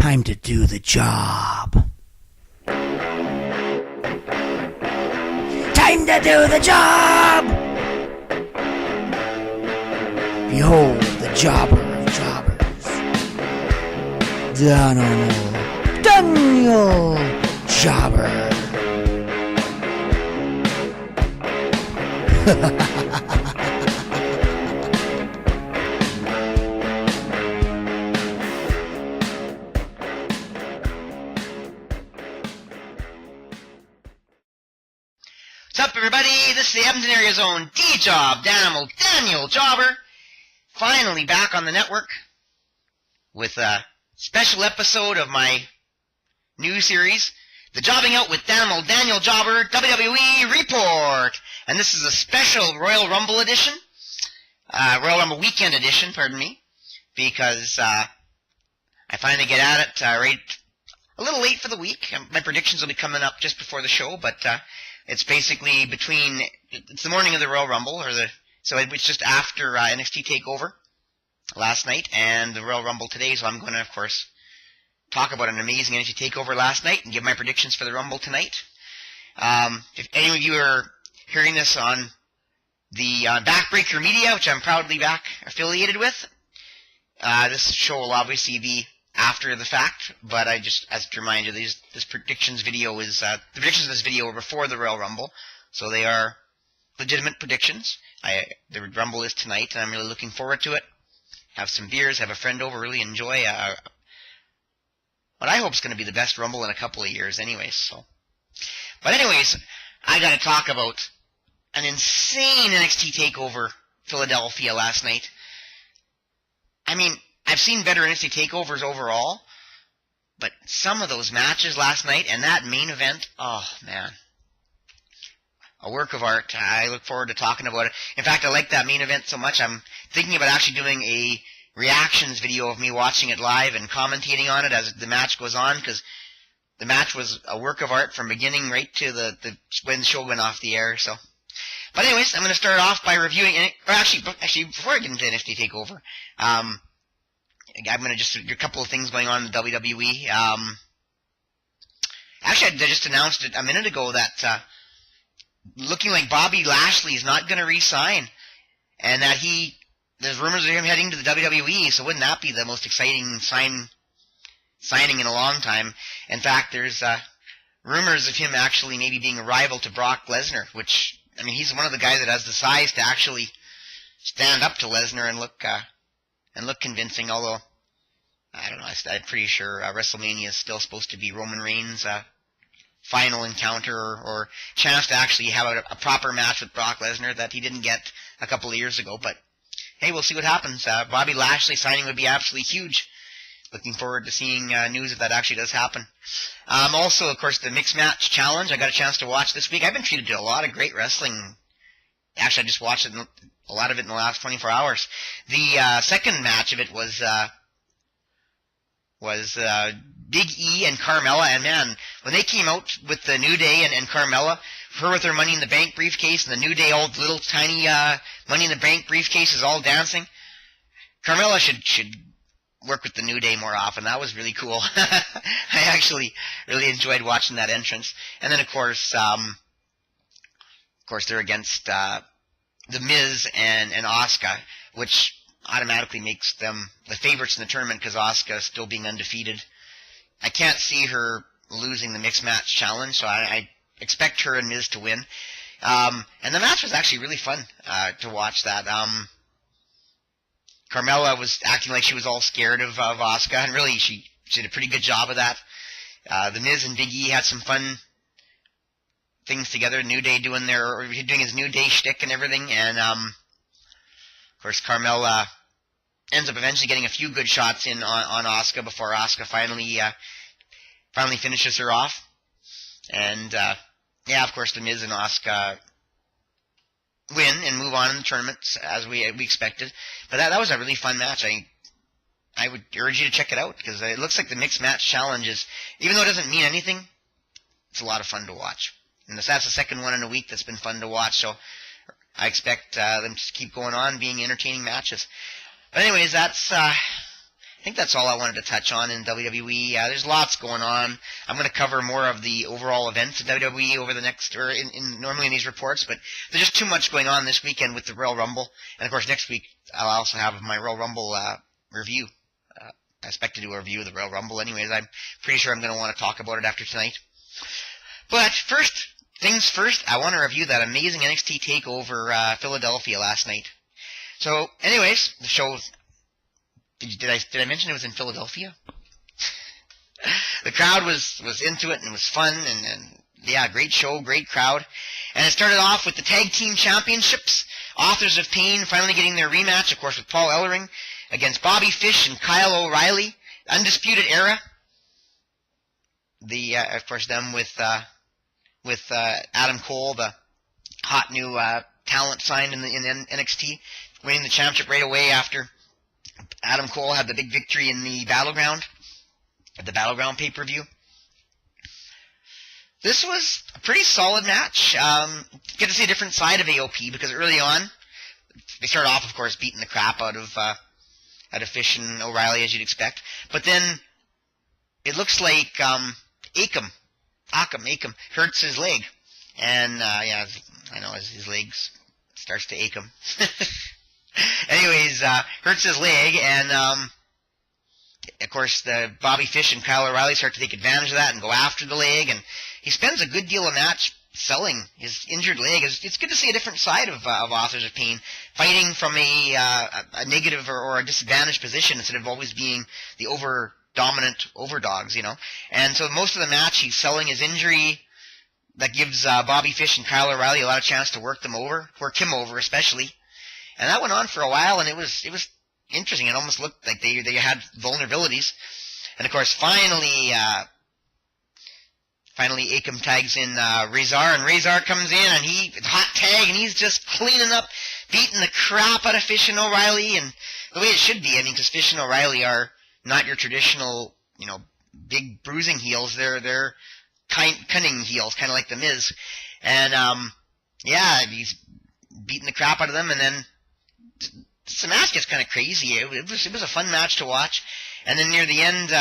Time to do the job. Time to do the job! Behold the jobber of jobbers. Danimal Jobber. What's up, everybody? This is the Edmonton Area's own D-Job, Danimal Jobber. Finally back on the network with a special episode of my new series, The Jobbing Out with Danimal Jobber WWE Report. And this is a special Royal Rumble edition, Royal Rumble weekend edition, pardon me, because I finally get at it right a little late for the week. My predictions will be coming up just before the show, but it's basically it's the morning of the Royal Rumble, so it's just after NXT Takeover last night and the Royal Rumble today, so I'm going to, of course, talk about an amazing NXT Takeover last night and give my predictions for the Rumble tonight. If any of you are hearing this on the Backbreaker Media, which I'm proudly back affiliated with, this show will obviously be after the fact, but I just, as to remind you, this predictions video is, the predictions of this video were before the Royal Rumble, so they are legitimate predictions. The Rumble is tonight, and I'm really looking forward to it. Have some beers, have a friend over, really enjoy what I hope is going to be the best Rumble in a couple of years anyways. But anyways, I got to talk about an insane NXT TakeOver Philadelphia last night. I mean, I've seen better NXT TakeOvers overall, but some of those matches last night and that main event, oh man, a work of art. I look forward to talking about it. In fact, I like that main event so much, I'm thinking about actually doing a reactions video of me watching it live and commentating on it as the match goes on, because the match was a work of art from beginning right to when the show went off the air. So, but anyways, I'm going to start off by reviewing it. Or actually, before I get into NXT TakeOver, I'm going to just do a couple of things going on in the WWE. Actually, I just announced it a minute ago that looking like Bobby Lashley is not going to re-sign, and that there's rumors of him heading to the WWE, so wouldn't that be the most exciting signing in a long time? In fact, there's rumors of him actually maybe being a rival to Brock Lesnar, which, I mean, he's one of the guys that has the size to actually stand up to Lesnar and look convincing, although, I don't know, I'm pretty sure WrestleMania is still supposed to be Roman Reigns' final encounter or chance to actually have a proper match with Brock Lesnar that he didn't get a couple of years ago. But hey, we'll see what happens. Bobby Lashley signing would be absolutely huge. Looking forward to seeing news if that actually does happen. Also, of course, the Mixed Match Challenge I got a chance to watch this week. I've been treated to a lot of great wrestling. Actually, I just watched a lot of it in the last 24 hours. The second match of it was Big E and Carmella, and man, when they came out with the New Day and Carmella, her with her Money in the Bank briefcase, and the New Day all little tiny Money in the Bank briefcases all dancing, Carmella should work with the New Day more often. That was really cool. I actually really enjoyed watching that entrance. And then, of course, they're against The Miz and Asuka, which automatically makes them the favorites in the tournament because Asuka is still being undefeated. I can't see her losing the Mixed Match Challenge, so I expect her and Miz to win. And the match was actually really fun to watch that. Carmella was acting like she was all scared of Asuka, and really she did a pretty good job of that. The Miz and Big E had some fun things together. New Day doing his New Day shtick and everything, and of course Carmella ends up eventually getting a few good shots in on Asuka before Asuka finally finishes her off. And yeah, of course, the Miz and Asuka win and move on in the tournament as we expected. But that was a really fun match. I would urge you to check it out because it looks like the Mixed Match Challenge is, even though it doesn't mean anything, it's a lot of fun to watch. And that's the second one in a week that's been fun to watch. So I expect them to keep going on being entertaining matches. But anyways, that's I think that's all I wanted to touch on in WWE. There's lots going on. I'm going to cover more of the overall events in WWE over the next, or normally in these reports, but there's just too much going on this weekend with the Royal Rumble. And of course, next week I'll also have my Royal Rumble review. I expect to do a review of the Royal Rumble anyways. I'm pretty sure I'm going to want to talk about it after tonight. But first things first, I want to review that amazing NXT Takeover Philadelphia last night. So anyways, the show, did I mention it was in Philadelphia? The crowd was into it and it was fun and yeah, great show, great crowd. And it started off with the Tag Team Championships. Authors of Pain finally getting their rematch, of course, with Paul Ellering against Bobby Fish and Kyle O'Reilly. Undisputed Era. Of course, them with Adam Cole, the hot new talent signed in NXT, winning the championship right away after Adam Cole had the big victory in the Battleground, at the Battleground pay-per-view. This was a pretty solid match. Get to see a different side of AOP because early on, they started off, of course, beating the crap out of Fish and O'Reilly, as you'd expect. But then it looks like Akam hurts his leg. And, yeah, I know, as his legs starts to ache him. Anyways, hurts his leg, and, of course, the Bobby Fish and Kyle O'Reilly start to take advantage of that and go after the leg, and he spends a good deal of match selling his injured leg. It's good to see a different side of Authors of Pain, fighting from a negative or a disadvantaged position instead of always being the dominant overdogs, you know. And so most of the match, he's selling his injury. That gives Bobby Fish and Kyle O'Reilly a lot of chance to work him over especially. And that went on for a while, and it was interesting. It almost looked like they had vulnerabilities. And of course, finally Akam tags in Razor, and Razor comes in, and hot tag, and he's just cleaning up, beating the crap out of Fish and O'Reilly, and the way it should be. I mean, because Fish and O'Reilly are not your traditional, you know, big bruising heels. They're cunning heels, kind of like the Miz. And yeah, he's beating the crap out of them, and then the match gets kind of crazy. It was a fun match to watch. And then near the end,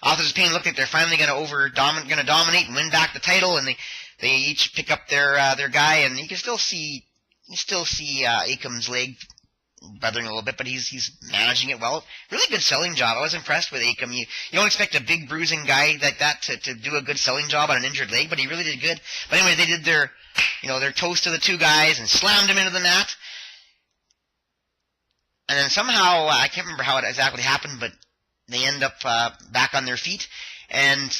Authors of Pain looked like they're finally going to dominate and win back the title, and they each pick up their guy, and you can still see Akam's leg bothering a little bit, but he's managing it well. Really good selling job. I was impressed with Akam. You don't expect a big bruising guy like that to do a good selling job on an injured leg, but he really did good. But anyway, they did their toast to the two guys and slammed him into the mat. And then somehow, I can't remember how it exactly happened, but they end up back on their feet. And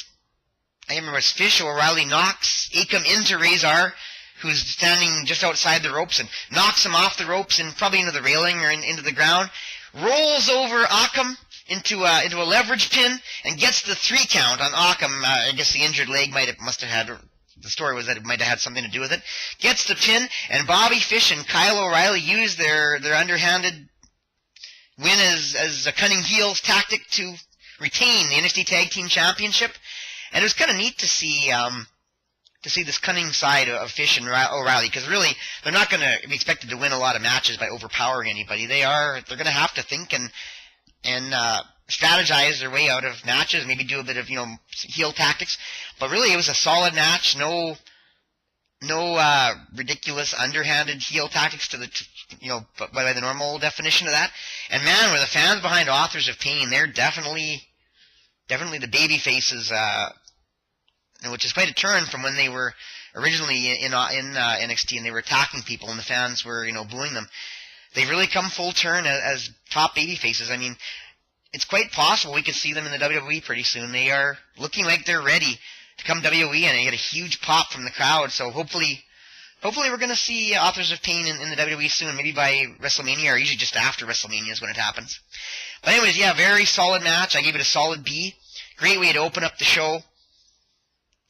I remember it's Fish O'Reilly knocks Akam into Razor, who's standing just outside the ropes, and knocks him off the ropes and probably into the railing or into the ground, rolls over Akam into a leverage pin, and gets the 3 count on Akam. I guess the injured leg must have had, the story was that it might have had something to do with it. Gets the pin, and Bobby Fish and Kyle O'Reilly use their underhanded win as a cunning heels tactic to retain the NXT Tag Team Championship. And it was kind of neat to see this cunning side of Fish and O'Reilly, because really they're not going to be expected to win a lot of matches by overpowering anybody. They're going to have to think and strategize their way out of matches, maybe do a bit of heel tactics. But really, it was a solid match. No ridiculous underhanded heel tactics to the by the normal definition of that. And man, were the fans behind Authors of Pain, they're definitely the baby faces, which is quite a turn from when they were originally in NXT and they were attacking people and the fans were booing them. They've really come full turn as top baby faces. I mean, it's quite possible we could see them in the WWE pretty soon. They are looking like they're ready to come WWE, and they get a huge pop from the crowd. So hopefully we're going to see Authors of Pain in the WWE soon, maybe by WrestleMania, or usually just after WrestleMania is when it happens. But anyways, yeah, very solid match. I gave it a solid B. Great way to open up the show.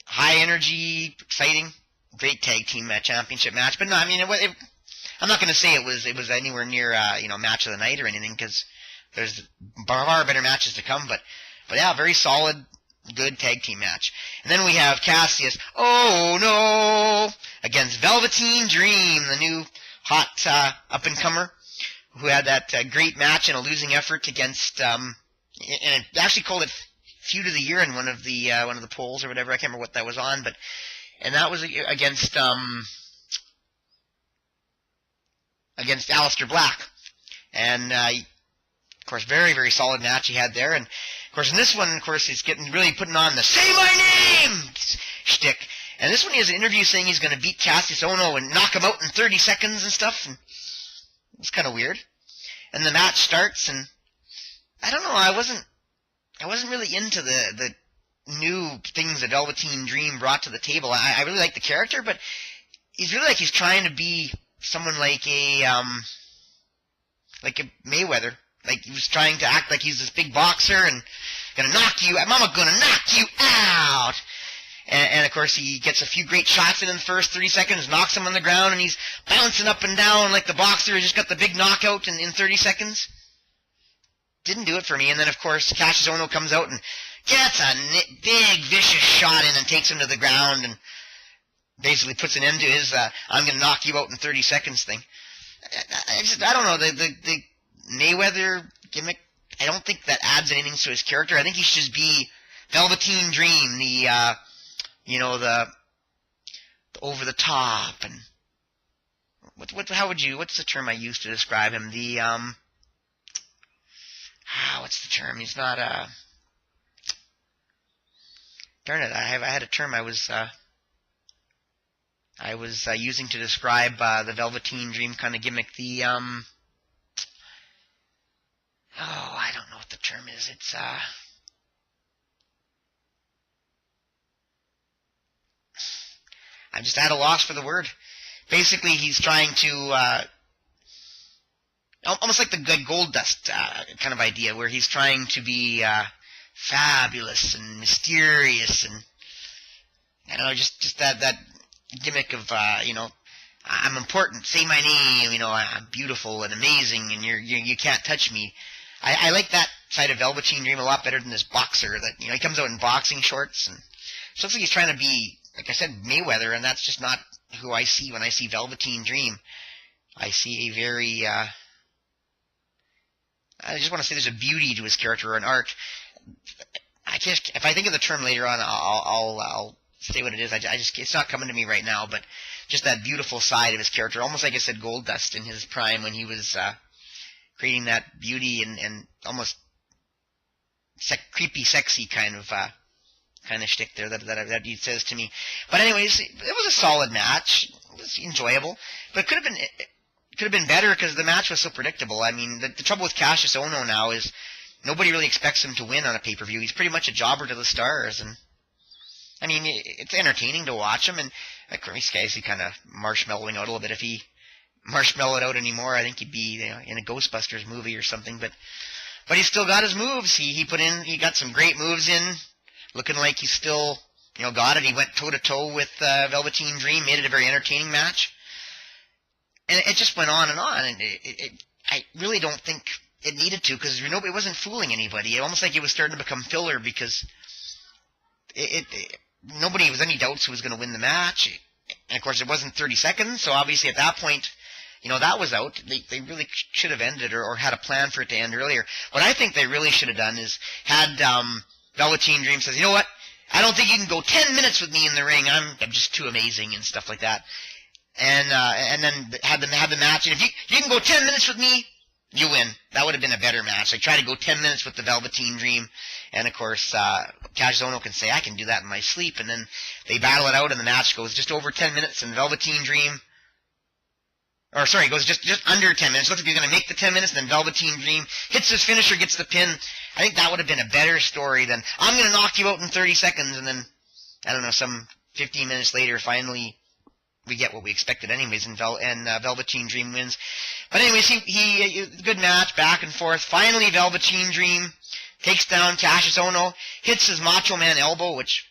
High energy, exciting, great tag team championship match. But no, I mean, I'm not going to say it was anywhere near match of the night or anything, because there's far better matches to come. But yeah, very solid, good tag team match. And then we have Cassius, oh no, against Velveteen Dream, the new hot up and comer, who had that great match in a losing effort against and it actually called it Feud of the Year in one of the polls or whatever. I can't remember what that was on, and that was against Aleister Black, and of course, very, very solid match he had there. And of course, in this one, of course, he's really putting on the "Say My Name" shtick. And this one, he has an interview saying he's going to beat Cassius Ohno and knock him out in 30 seconds and stuff. And it's kind of weird. And the match starts, and I don't know. I wasn't really into the new things that Velveteen Dream brought to the table. I really like the character, but he's really like he's trying to be someone like a Mayweather. Like he was trying to act like he's this big boxer and gonna knock you. Mama gonna knock you out. And of course he gets a few great shots in the first 30 seconds, knocks him on the ground, and he's bouncing up and down like the boxer who just got the big knockout in 30 seconds. Didn't do it for me. And then of course Cassius Ohno comes out and gets a big vicious shot in and takes him to the ground and basically puts an end to his "I'm gonna knock you out in 30 seconds" thing. I don't know, the Mayweather gimmick, I don't think that adds anything to his character. I think he should just be Velveteen Dream, the over the top, and what's the term I use to describe him? What's the term? He's not darn it, I had a term I was using to describe the Velveteen Dream kind of gimmick. I don't know what the term is. It's I'm just at a loss for the word. Basically, he's trying to almost like the Gold Dust kind of idea, where he's trying to be fabulous and mysterious, and I don't know, just that gimmick of I'm important, say my name, I'm beautiful and amazing, and you can't touch me. I like that side of Velveteen Dream a lot better than this boxer that, he comes out in boxing shorts, and so it's like he's trying to be, like I said, Mayweather, and that's just not who I see when I see Velveteen Dream. I see a very, I just want to say there's a beauty to his character, or an art. If I think of the term later on, I'll say what it is. It's not coming to me right now, but just that beautiful side of his character, almost like I said, Gold Dust in his prime when he was creating that beauty and almost creepy, sexy kind of shtick there that he says to me. But anyways, it was a solid match. It was enjoyable, but it could have been better because the match was so predictable. I mean, the trouble with Cassius Ohno now is nobody really expects him to win on a pay-per-view. He's pretty much a jobber to the stars, and I mean, it's entertaining to watch him, and like this guy's kind of marshmallowing out a little bit. If he marshmallowed out anymore, I think he'd be in a Ghostbusters movie or something. But he's still got his moves. He got some great moves in, looking like he's still got it. He went toe to toe with Velveteen Dream, made it a very entertaining match, and it just went on, and I really don't think it needed to, because it wasn't fooling anybody. It almost like it was starting to become filler because nobody was any doubts who was going to win the match. And of course, it wasn't 30 seconds, so obviously at that point, that was out. They really should have ended or had a plan for it to end earlier. What I think they really should have done is had Velveteen Dream says, "You know what? I don't think you can go 10 minutes with me in the ring. I'm just too amazing," and stuff like that. And then have the match. And if you can go 10 minutes with me, you win. That would have been a better match. Like, try to go 10 minutes with the Velveteen Dream. And, of course, Cassius Ohno can say, "I can do that in my sleep." And then they battle it out, and the match goes just over 10 minutes, and Velveteen Dream... it goes just under 10 minutes. Looks like he's going to make the 10 minutes, and then Velveteen Dream hits his finisher, gets the pin. I think that would have been a better story than, "I'm going to knock you out in 30 seconds, and then, I don't know, some 15 minutes later, finally... we get what we expected anyways, and Velveteen Dream wins. But anyways, he good match, back and forth. Finally, Velveteen Dream takes down Cassius Ohno, hits his Macho Man elbow, which,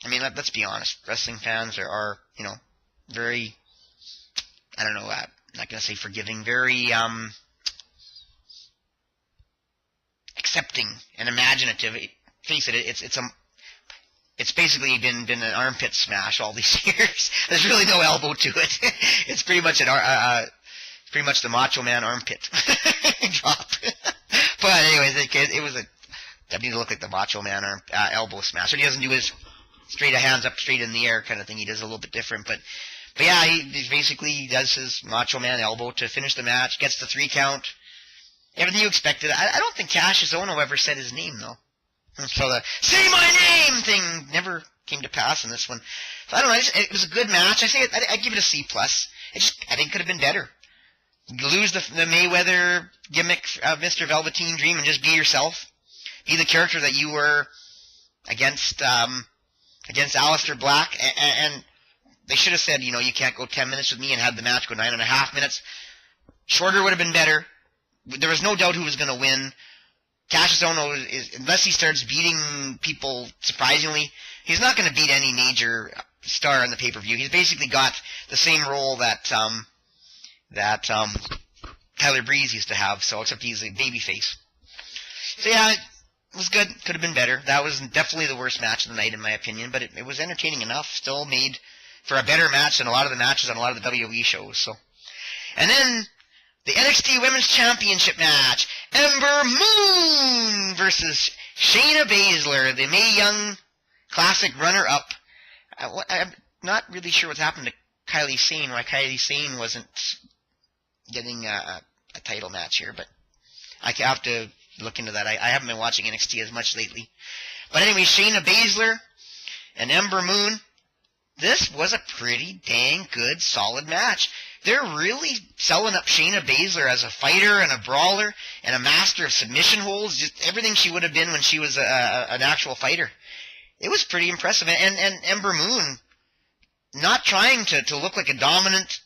I mean, let's be honest, wrestling fans are very, I don't know, I'm not going to say forgiving, very accepting and imaginative. Face it, it's basically been an armpit smash all these years. There's really no elbow to it. It's pretty much the Macho Man armpit drop. But anyways, it was That need to look like the Macho Man or elbow smash. He doesn't do his straight hands up straight in the air kind of thing. He does a little bit different. But yeah, he basically does his Macho Man elbow to finish the match, gets the 3 count. Everything you expected. I don't think Cassius Ohno ever said his name, though. So the say my name thing never came to pass in this one. So I don't know. It was a good match. I give it a C+. I think it could have been better. You lose the Mayweather gimmick of Mr. Velveteen Dream and just be yourself. Be the character that you were against Aleister Black. And they should have said, you can't go 10 minutes with me and had the match go 9.5 minutes. Shorter would have been better. There was no doubt who was going to win. Cassius Ohno, unless he starts beating people surprisingly, he's not going to beat any major star in the pay-per-view. He's basically got the same role that Tyler Breeze used to have, so except he's a babyface. So yeah, it was good. Could have been better. That was definitely the worst match of the night in my opinion, but it was entertaining enough. Still made for a better match than a lot of the matches on a lot of the WWE shows. So, and then the NXT Women's Championship match. Ember Moon versus Shayna Baszler, the Mae Young Classic runner-up. I'm not really sure what's happened to Kylie Sane, why Kylie Sane wasn't getting a title match here, but I have to look into that. I haven't been watching NXT as much lately. But anyway, Shayna Baszler and Ember Moon. This was a pretty dang good, solid match. They're really selling up Shayna Baszler as a fighter and a brawler and a master of submission holds, just everything she would have been when she was an actual fighter. It was pretty impressive. And Ember Moon, not trying to look like a dominant,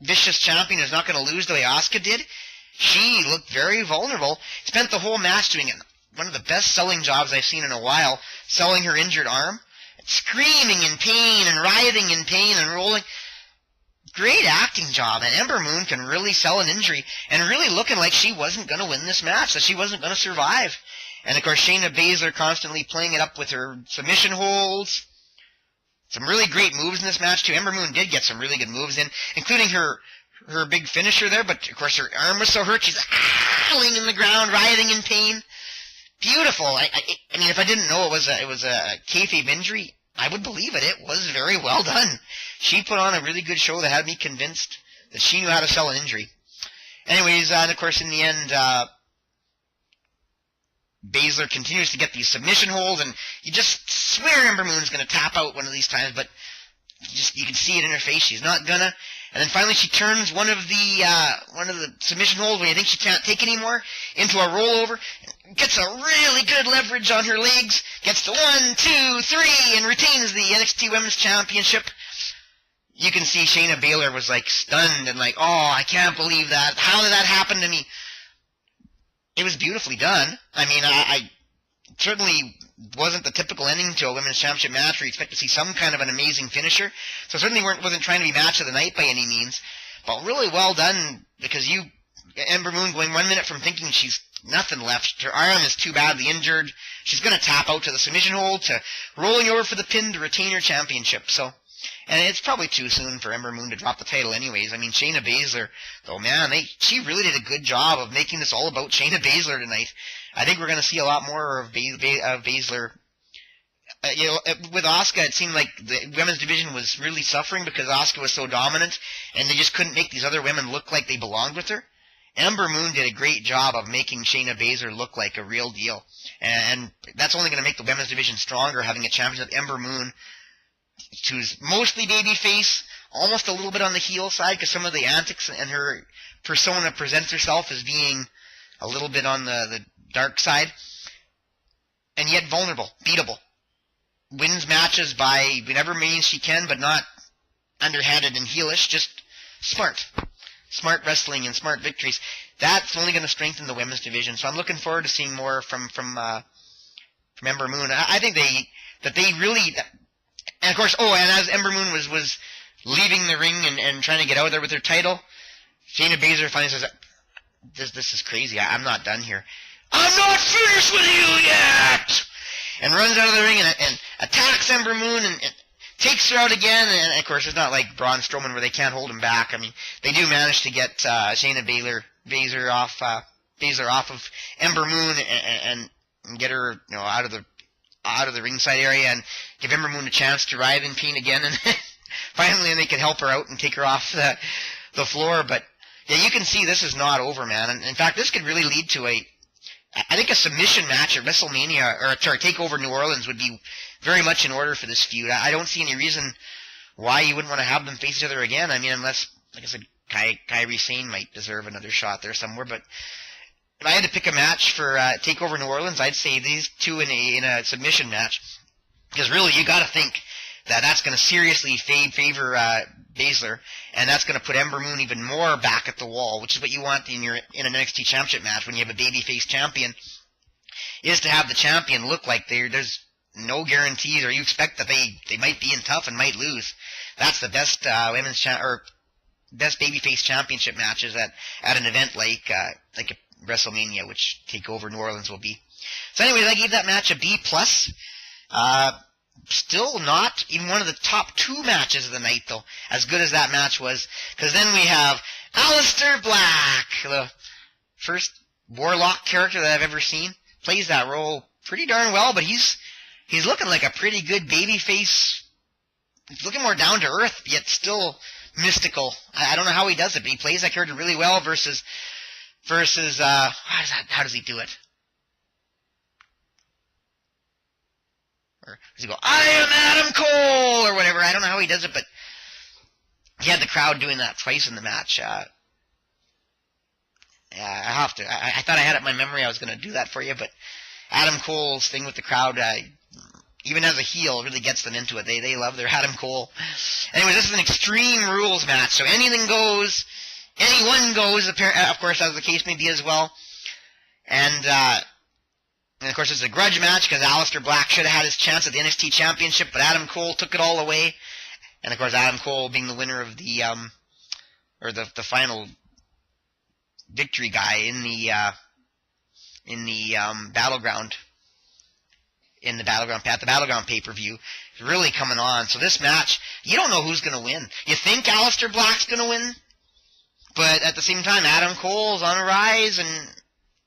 vicious champion who's not going to lose the way Asuka did. She looked very vulnerable. Spent the whole match doing one of the best-selling jobs I've seen in a while, selling her injured arm, screaming in pain and writhing in pain and rolling. Great acting job, and Ember Moon can really sell an injury and really looking like she wasn't going to win this match, that she wasn't going to survive. And of course, Shayna Baszler constantly playing it up with her submission holds. Some really great moves in this match, too. Ember Moon did get some really good moves in, including her big finisher there, but of course her arm was so hurt, she's laying in the ground, writhing in pain. Beautiful. I mean, if I didn't know it was a kayfabe injury, I would believe it. It was very well done. She put on a really good show that had me convinced that she knew how to sell an injury. Anyways, and of course, in the end, Baszler continues to get these submission holds, and you just swear Ember Moon's going to tap out one of these times, but you can see it in her face. She's not gonna. And then finally, she turns one of the submission holds when you think she can't take anymore into a rollover. Gets a really good leverage on her legs. Gets to 1, 2, 3, and retains the NXT Women's Championship. You can see Shayna Baszler was like stunned and like, oh, I can't believe that. How did that happen to me? It was beautifully done. I mean, I certainly wasn't the typical ending to a women's championship match where you expect to see some kind of an amazing finisher. So certainly wasn't trying to be match of the night by any means. But really well done, because Ember Moon going 1 minute from thinking she's nothing left. Her arm is too badly injured. She's going to tap out to the submission hold, to rolling over for the pin to retain her championship. So, and it's probably too soon for Ember Moon to drop the title anyways. I mean, Shayna Baszler, though, man, she really did a good job of making this all about Shayna Baszler tonight. I think we're going to see a lot more of Baszler. With Asuka, it seemed like the women's division was really suffering because Asuka was so dominant, and they just couldn't make these other women look like they belonged with her. Ember Moon did a great job of making Shayna Baszler look like a real deal. And that's only going to make the women's division stronger, having a champion of Ember Moon, who's mostly babyface, almost a little bit on the heel side, because some of the antics and her persona presents herself as being a little bit on the dark side, and yet vulnerable, beatable. Wins matches by whatever means she can, but not underhanded and heelish, just smart. Smart wrestling and smart victories. That's only going to strengthen the women's division, so I'm looking forward to seeing more from Ember Moon. I think they really, and of course, and as Ember Moon was leaving the ring and trying to get out there with her title, Shayna Baszler finally says, this is crazy, I'm not done here. I'm not finished with you yet! And runs out of the ring and attacks Ember Moon and takes her out again. And of course, it's not like Braun Strowman where they can't hold him back. I mean, they do manage to get Shayna Baszler off of Ember Moon, and and get her, out of the ringside area and give Ember Moon a chance to writhe in pain again, and finally they can help her out and take her off the floor. But yeah, you can see this is not over, man. And in fact, this could really lead to I think a submission match at WrestleMania, or sorry, Takeover New Orleans would be very much in order for this feud. I don't see any reason why you wouldn't want to have them face each other again. I mean, unless, like I said, Kairi Sane might deserve another shot there somewhere. But if I had to pick a match for Takeover New Orleans, I'd say these two in a submission match. Because really, you got to think that's going to seriously favor Baszler, and that's going to put Ember Moon even more back at the wall, which is what you want in an NXT Championship match when you have a babyface champion, is to have the champion look like there's no guarantees, or you expect that they might be in tough and might lose. That's the best best babyface championship matches at an event like a WrestleMania, which Takeover New Orleans will be. So anyways, I gave that match a B+. Still not even one of the top 2 matches of the night, though, as good as that match was, because then we have Aleister Black, the first Warlock character that I've ever seen. Plays that role pretty darn well, but he's looking like a pretty good babyface. He's looking more down to earth, yet still mystical. I don't know how he does it, but he plays that character really well versus how does he do it? Or does he go, I am Adam Cole, or whatever? I don't know how he does it, but he had the crowd doing that twice in the match. I have to. I thought I had it in my memory. I was going to do that for you, but Adam Cole's thing with the crowd, even as a heel, really gets them into it. They love their Adam Cole. Anyway, this is an Extreme Rules match, so anything goes, anyone goes, of course, as the case may be as well. And of course, it's a grudge match because Aleister Black should have had his chance at the NXT Championship, but Adam Cole took it all away. And of course, Adam Cole being the winner of the final victory guy in the Battleground pay-per-view, is really coming on. So this match, you don't know who's going to win. You think Aleister Black's going to win, but at the same time, Adam Cole's on a rise, and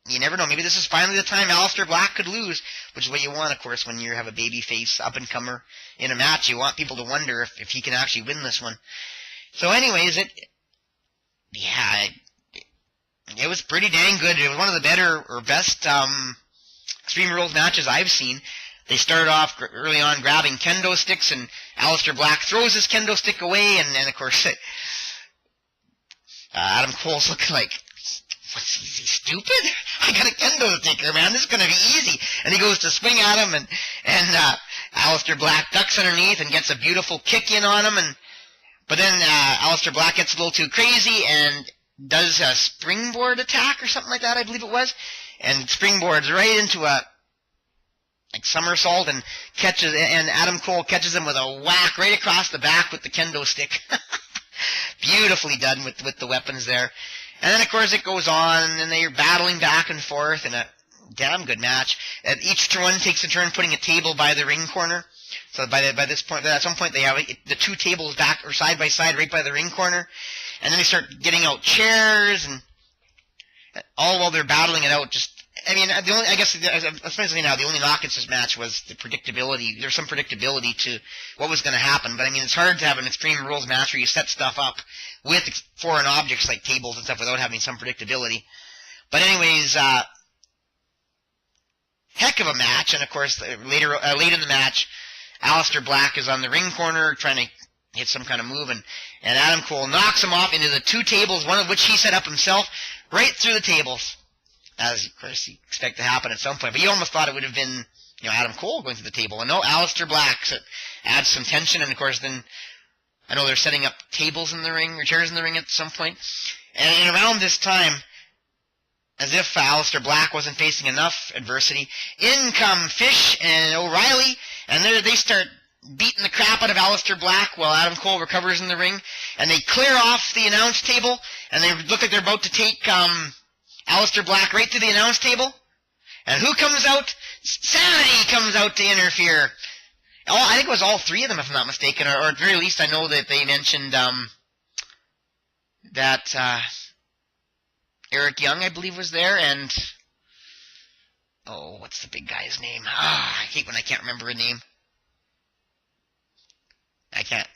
you never know. Maybe this is finally the time Aleister Black could lose, which is what you want, of course, when you have a babyface up-and-comer in a match. You want people to wonder if he can actually win this one. So anyways, it was pretty dang good. It was one of the better or best Extreme Rules matches I've seen. They started off early on grabbing kendo sticks, and Aleister Black throws his kendo stick away, and then, of course, Adam Cole's looking like, is he stupid? I got a kendo stick here, man. This is going to be easy. And he goes to swing at him, and Aleister Black ducks underneath and gets a beautiful kick in on him. But then Aleister Black gets a little too crazy and does a springboard attack or something like that, I believe it was, and springboards right into a somersault and Adam Cole catches him with a whack right across the back with the kendo stick. Beautifully done with the weapons there. And then, of course, it goes on, and they're battling back and forth in a damn good match. Each one takes a turn putting a table by the ring corner. So by this point, at some point, they have the 2 tables back or side by side right by the ring corner. And then they start getting out chairs, and all while they're battling it out. Especially now, the only knock against this match was the predictability. There's some predictability to what was going to happen, but it's hard to have an Extreme Rules match where you set stuff up with foreign objects like tables and stuff without having some predictability. But anyways, heck of a match, and of course, late in the match, Aleister Black is on the ring corner trying to hit some kind of move, and Adam Cole knocks him off into the 2 tables, one of which he set up himself, right through the tables. As, of course, you expect to happen at some point. But you almost thought it would have been, Adam Cole going through the table. And no, Aleister Black. So it adds some tension. And, of course, then I know they're setting up tables in the ring, or chairs in the ring at some point. And around this time, as if Aleister Black wasn't facing enough adversity, in come Fish and O'Reilly. And they start beating the crap out of Aleister Black while Adam Cole recovers in the ring. And they clear off the announce table. And they look like they're about to take Aleister Black right to the announce table. And who comes out? Sanity comes out to interfere. I think it was all 3 of them, if I'm not mistaken. Or at the very least, I know that they mentioned that Eric Young, I believe, was there. And oh, what's the big guy's name? I hate when I can't remember a name. I can't.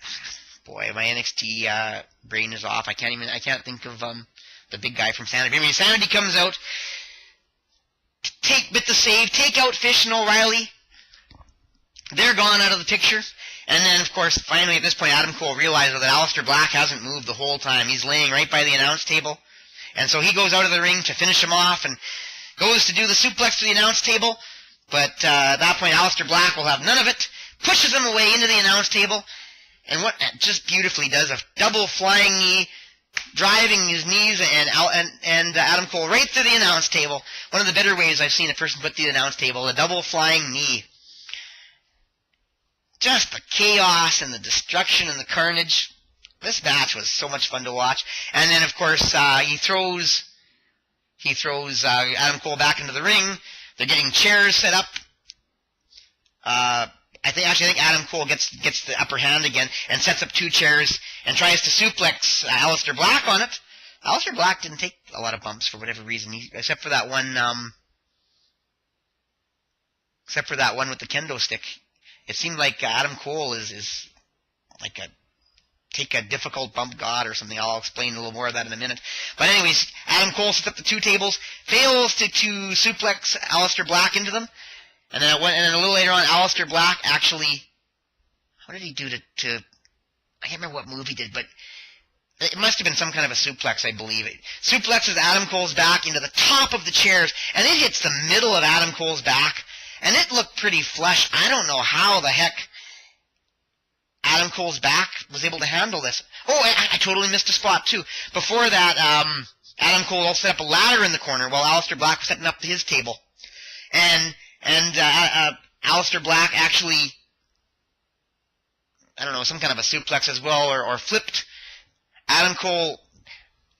Boy, my NXT brain is off. I can't think of the big guy from Sanity. I mean, Sanity comes out, bit the save, take out Fish and O'Reilly. They're gone out of the picture. And then, of course, finally at this point, Adam Cole realizes that Aleister Black hasn't moved the whole time. He's laying right by the announce table. And so he goes out of the ring to finish him off and goes to do the suplex to the announce table. But at that point, Aleister Black will have none of it, pushes him away into the announce table, and what just beautifully does, a double flying knee, driving his knees and Adam Cole right through the announce table. One of the better ways I've seen a person put through the announce table, a double flying knee. Just the chaos and the destruction and the carnage. This match was so much fun to watch. And then, of course, he throws Adam Cole back into the ring. They're getting chairs set up. I think Adam Cole gets the upper hand again and sets up two chairs and tries to suplex Aleister Black on it. Aleister Black didn't take a lot of bumps for whatever reason, except for that one with the kendo stick. It seemed like Adam Cole is like take a difficult bump god or something. I'll explain a little more of that in a minute. But anyways, Adam Cole sets up the two tables, fails to suplex Aleister Black into them, and then a little later on, Aleister Black actually, what did he do to I can't remember what move he did, but it must have been some kind of a suplex, I believe. It suplexes Adam Cole's back into the top of the chairs, and it hits the middle of Adam Cole's back, and it looked pretty flush. I don't know how the heck Adam Cole's back was able to handle this. Oh, I totally missed a spot, too. Before that, Adam Cole also set up a ladder in the corner while Aleister Black was setting up his table. And Aleister Black actually, I don't know, some kind of a suplex as well, or flipped. Adam Cole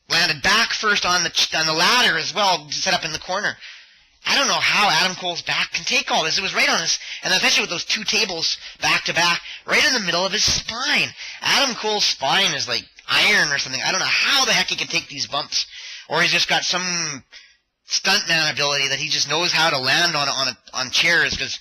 landed back first on the ladder as well, set up in the corner. I don't know how Adam Cole's back can take all this. It was right on his, and especially with those two tables back to back, right in the middle of his spine. Adam Cole's spine is like iron or something. I don't know how the heck he can take these bumps. Or he's just got some stuntman ability that he just knows how to land on chairs, because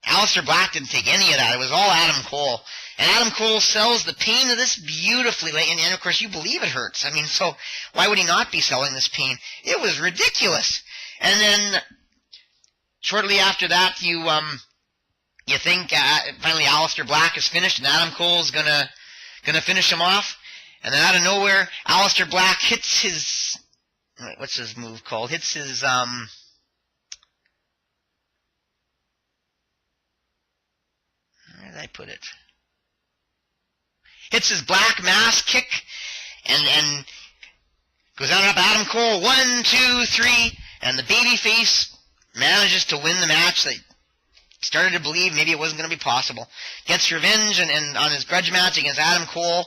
Aleister Black didn't take any of that. It was all Adam Cole. And Adam Cole sells the pain of this beautifully. And of course, you believe it hurts. I mean, so why would he not be selling this pain? It was ridiculous. And then shortly after that, you think finally Aleister Black is finished and Adam Cole's gonna finish him off. And then out of nowhere, Aleister Black hits his, what's his move called? Hits his where did I put it? Hits his black mass kick and goes out and up Adam Cole. 1, 2, 3. And the babyface manages to win the match. They started to believe maybe it wasn't going to be possible. Gets revenge and on his grudge match against Adam Cole.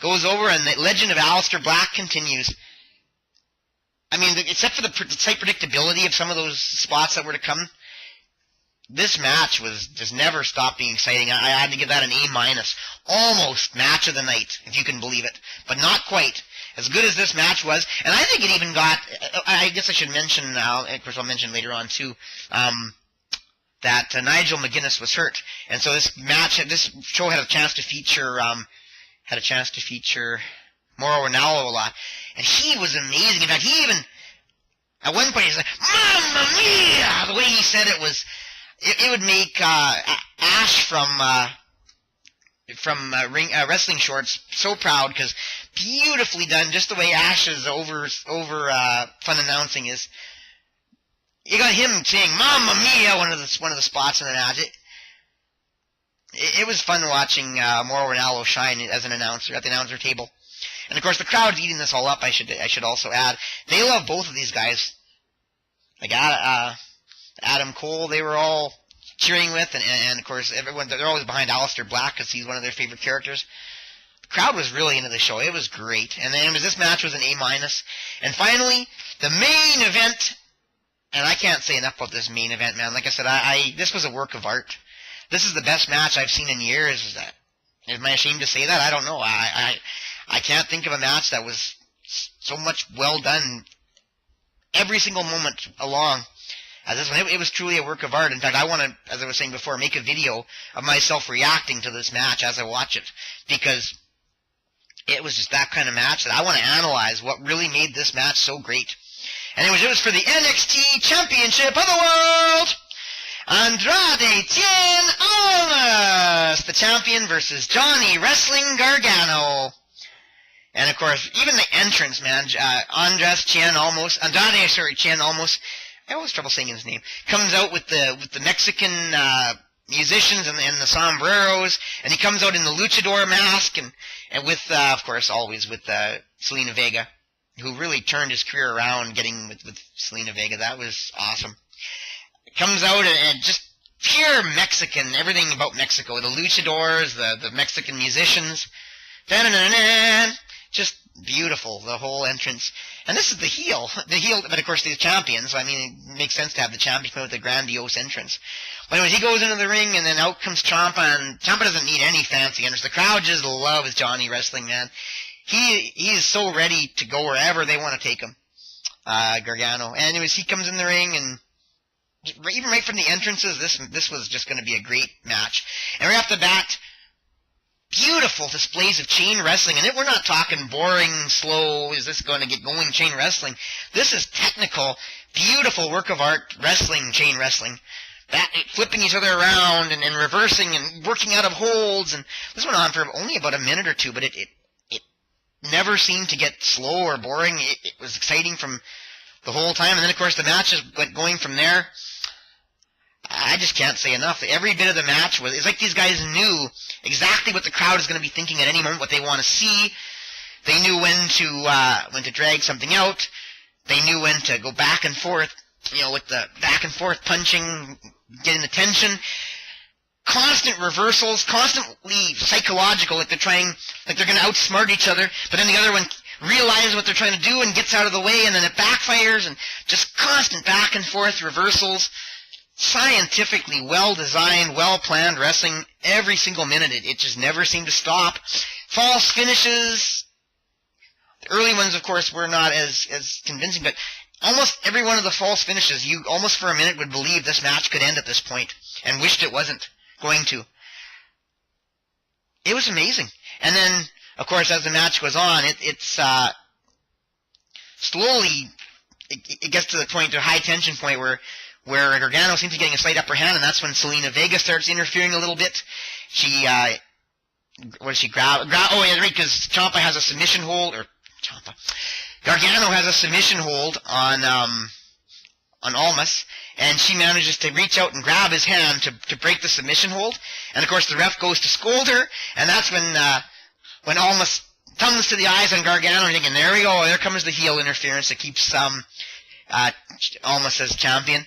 Goes over, and the legend of Aleister Black continues. I mean, except for the slight predictability of some of those spots that were to come, this match was just never stopped being exciting. I had to give that an A-. Almost match of the night, if you can believe it. But not quite. As good as this match was, and I think it even got, I guess I should mention now, of course I'll mention later on too, that Nigel McGuinness was hurt. And so this show had a chance to feature Mauro Ranallo a lot. And he was amazing. In fact, he even, at one point he was like, Mamma Mia! The way he said it was, it would make Ash from wrestling shorts so proud, because beautifully done, just the way Ash's over fun announcing is. You got him saying "Mamma Mia" one of the spots in the match. It was fun watching Mauro Ranallo shine as an announcer at the announcer table, and of course the crowd's eating this all up. I should also add, they love both of these guys. Like Adam Cole, they were all cheering with, and of course they're always behind Aleister Black because he's one of their favorite characters. The crowd was really into the show. It was great. And then this match was an A-. And finally, the main event, and I can't say enough about this main event, man. Like I said, this was a work of art. This is the best match I've seen in years. Am I ashamed to say that? I don't know. I can't think of a match that was so much well done every single moment along. this one. It was truly a work of art. In fact, I want to, as I was saying before, make a video of myself reacting to this match as I watch it, because it was just that kind of match that I want to analyze what really made this match so great. Anyways, it was for the NXT Championship of the World. Andrade Cien Almas, the champion, versus Johnny Wrestling Gargano. And of course, even the entrance, man, Andrade Cien Almas, I always have trouble saying his name, comes out with the Mexican musicians and the sombreros, and he comes out in the luchador mask, and with, of course, always with Selena Vega, who really turned his career around getting with Selena Vega. That was awesome. Comes out and just pure Mexican, everything about Mexico, the luchadors, the Mexican musicians, just beautiful, the whole entrance. And this is the heel, but of course the champion, so I mean it makes sense to have the champion come with a grandiose entrance. But anyways, he goes into the ring, and then out comes Ciampa, and Ciampa doesn't need any fancy entrance. The crowd just loves Johnny Wrestling, man. He is so ready to go wherever they want to take him, Gargano. And anyways, he comes in the ring, and even right from the entrances, this was just going to be a great match. And right off the bat, beautiful displays of chain wrestling. And we're not talking boring, slow, is this going to get going chain wrestling. This is technical, beautiful work of art wrestling, chain wrestling. Flipping each other around and reversing and working out of holds. And this went on for only about a minute or two, but it never seemed to get slow or boring. It was exciting from the whole time. And then, of course, the match just went going from there. I just can't say enough. Every bit of the match it's like these guys knew exactly what the crowd is going to be thinking at any moment, what they want to see. They knew when to drag something out. They knew when to go back and forth, with the back and forth punching, getting the tension. Constant reversals, constantly psychological, like they're going to outsmart each other, but then the other one realizes what they're trying to do and gets out of the way, and then it backfires, and just constant back and forth reversals. Scientifically well-designed, well-planned wrestling every single minute. It just never seemed to stop. False finishes. The early ones, of course, were not as convincing, but almost every one of the false finishes, you almost for a minute would believe this match could end at this point, and wished it wasn't going to. It was amazing. And then, of course, as the match goes on, it's slowly, it gets to the point, to a high-tension point where Gargano seems to be getting a slight upper hand, and that's when Selena Vega starts interfering a little bit. She, what does she grab? Oh, yeah, right, because Ciampa has a submission hold, Gargano has a submission hold on Almas, and she manages to reach out and grab his hand to break the submission hold. And of course, the ref goes to scold her, and that's when Almas thumbs to the eyes on Gargano, and thinking, there we go, there comes the heel interference that keeps Almas as champion.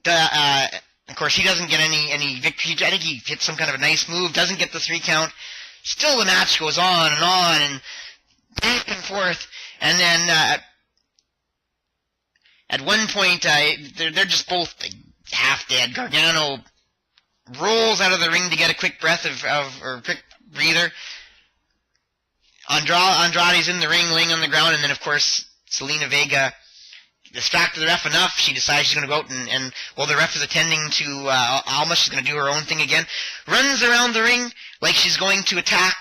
Of course, he doesn't get any victory. I think he hits some kind of a nice move, doesn't get the 3 count. Still, the match goes on and back and forth. And then at one point, they're just both half dead. Gargano rolls out of the ring to get a quick breath or quick breather. Andrade's in the ring, laying on the ground, and then, of course, Selena Vega distracted the ref enough. She decides she's going to go out and while the ref is attending to Almas, she's going to do her own thing again. Runs around the ring like she's going to attack.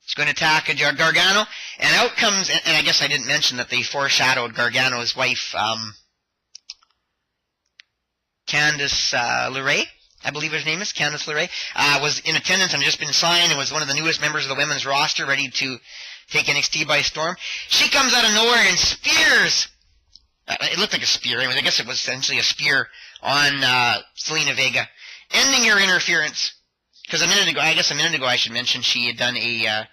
She's going to attack Gargano, and out comes. And I guess I didn't mention that they foreshadowed Gargano's wife, Candice LeRae. I believe her name is Candice LeRae. Was in attendance and just been signed, and was one of the newest members of the women's roster, ready to take NXT by storm. She comes out of nowhere and spears. It looked like a spear. I guess it was essentially a spear on Selena Vega, ending her interference. Because a minute ago I should mention, she had done a, I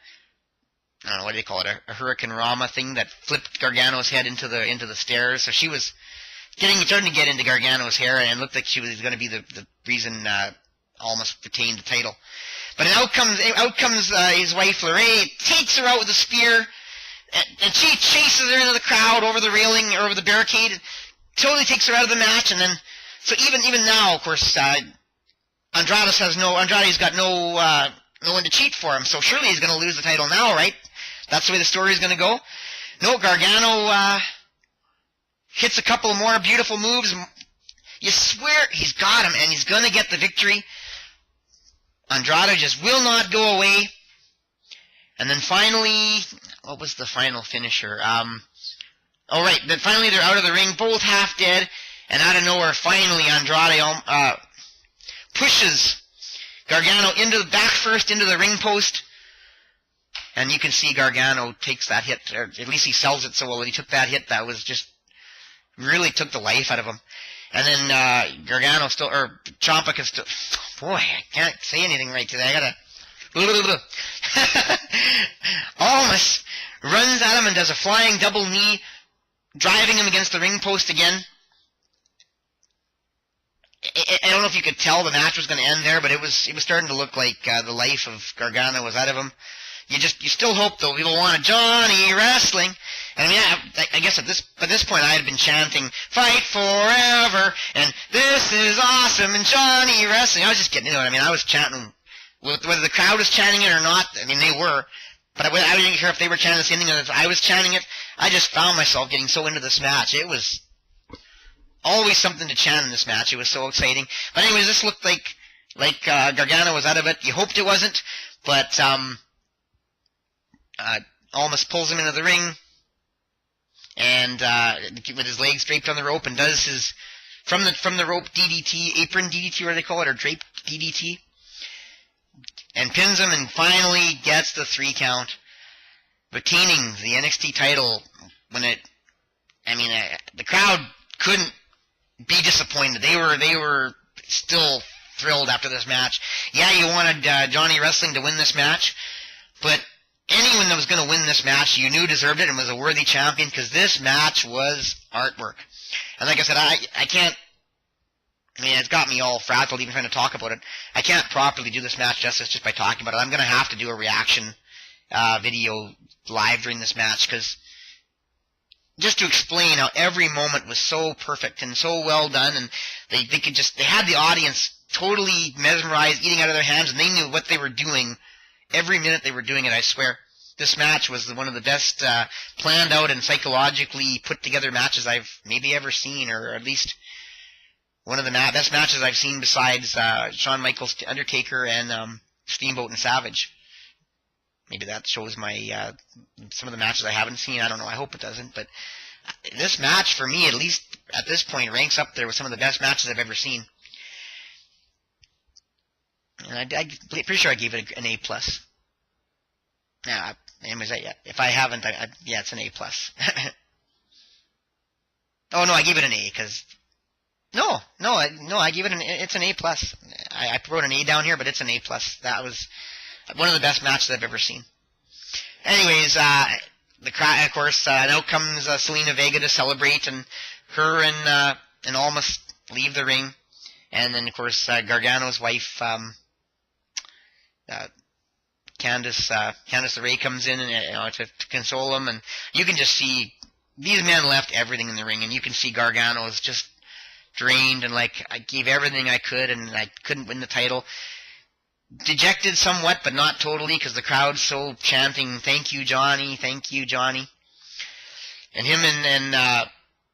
don't know, what do they call it, a Hurricane Rama thing that flipped Gargano's head into the stairs. So she was starting to get into Gargano's hair, and it looked like she was going to be the reason Almas retained the title. But out comes his wife, LeRae, takes her out with a spear, and she chases her into the crowd, over the railing, or over the barricade, and totally takes her out of the match. And then, so even now, of course, Andrade's got no one to cheat for him, so surely he's going to lose the title now, right? That's the way the story is going to go. no, Gargano hits a couple more beautiful moves. You swear he's got him, and he's going to get the victory. Andrade just will not go away. And then finally, what was the final finisher? Then finally they're out of the ring, both half dead, and out of nowhere, finally Andrade pushes Gargano back first into the ring post, and you can see Gargano takes that hit, or at least he sells it so well that he took that hit that was just really took the life out of him. And then Gargano Ciampa can still, boy, I can't say anything right today. I gotta, almost runs at him and does a flying double knee, driving him against the ring post again. I don't know if you could tell the match was going to end there, but it was starting to look like the life of Gargano was out of him. You still hope, though. People wanted Johnny Wrestling. And I mean, I guess at this point I had been chanting, "Fight forever," and "This is awesome," and Johnny Wrestling. I was just getting into it. I mean, I was chanting, whether the crowd was chanting it or not. I mean, they were. But I didn't care if they were chanting the same thing as I was chanting it. I just found myself getting so into this match. It was always something to chant in this match. It was so exciting. But anyways, this looked like Gargano was out of it. You hoped it wasn't, but almost pulls him into the ring, and with his legs draped on the rope, and does his from the rope DDT, apron DDT, what do they call it, or draped DDT, and pins him, and finally gets the 3 count, retaining the NXT title. The crowd couldn't be disappointed. They were still thrilled after this match. Yeah, you wanted Johnny Wrestling to win this match, but anyone that was going to win this match, you knew deserved it and was a worthy champion, because this match was artwork. And like I said, it's got me all frazzled even trying to talk about it. I can't properly do this match justice just by talking about it. I'm going to have to do a reaction video live during this match, because just to explain how every moment was so perfect and so well done, and they had the audience totally mesmerized, eating out of their hands, and they knew what they were doing every minute they were doing it. I swear, this match was one of the best planned out and psychologically put together matches I've maybe ever seen, or at least one of the best matches I've seen besides Shawn Michaels, Undertaker, and Steamboat and Savage. Maybe that shows my some of the matches I haven't seen. I don't know. I hope it doesn't. But this match, for me, at least at this point, ranks up there with some of the best matches I've ever seen. And I'm pretty sure I gave it an A+. Yeah, anyways, if I haven't, yeah, it's an A+. Oh, no, I gave it an A, because... No, I gave it it's an A+. I wrote an A down here, but it's an A+. That was one of the best matches I've ever seen. Anyways, the crowd, of course, out comes Selena Vega to celebrate, and her and Almas leave the ring. And then, of course, Gargano's wife, Candice LeRae comes in and to console him, and you can just see these men left everything in the ring, and you can see Gargano is just drained and like, I gave everything I could and I couldn't win the title. Dejected somewhat, but not totally, because the crowd's so chanting, "Thank you, Johnny, thank you, Johnny." And him and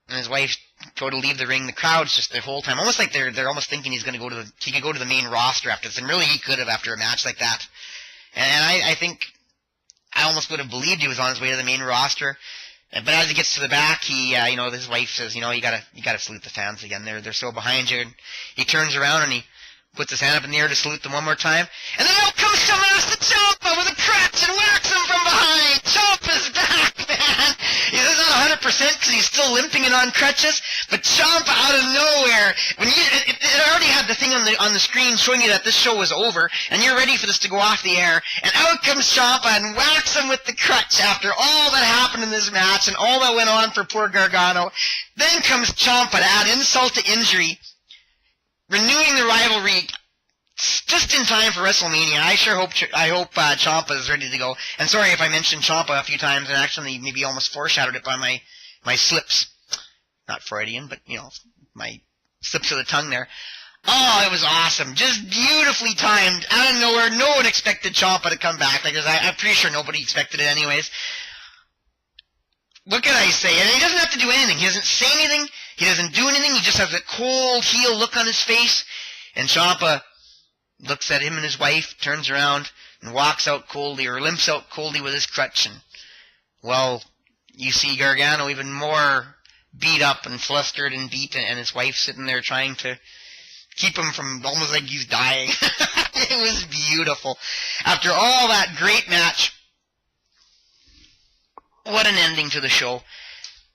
his wife go to leave the ring. The crowd's just the whole time, almost like they're almost thinking he could go to the main roster after this, and really he could have after a match like that. And I think I almost would have believed he was on his way to the main roster. But as he gets to the back, he his wife says, you gotta salute the fans again. They're so behind you. And he turns around and he puts his hand up in the air to salute them one more time. And then out comes Tommaso Ciampa with a crutch and whacks him from behind. Ciampa's back, man. He's not 100% because he's still limping and on crutches. But Ciampa out of nowhere, it already had the thing on the screen showing you that this show was over, and you're ready for this to go off the air. And out comes Ciampa and whacks him with the crutch after all that happened in this match and all that went on for poor Gargano. Then comes Ciampa to add insult to injury, renewing the rivalry just in time for WrestleMania. I hope Ciampa is ready to go. And sorry if I mentioned Ciampa a few times and actually maybe almost foreshadowed it by my slips. Not Freudian, but, my slips of the tongue there. Oh, it was awesome. Just beautifully timed. Out of nowhere. No one expected Ciampa to come back. I'm pretty sure nobody expected it anyways. what can I say? And he doesn't have to do anything. He doesn't say anything. He doesn't do anything. He just has a cold heel look on his face. And Ciampa looks at him and his wife, turns around, and walks out coldly, or limps out coldly with his crutch. And, well, you see Gargano even more beat up and flustered and beat, and his wife sitting there trying to keep him from almost like he's dying. It was beautiful. After all that great match, what an ending to the show.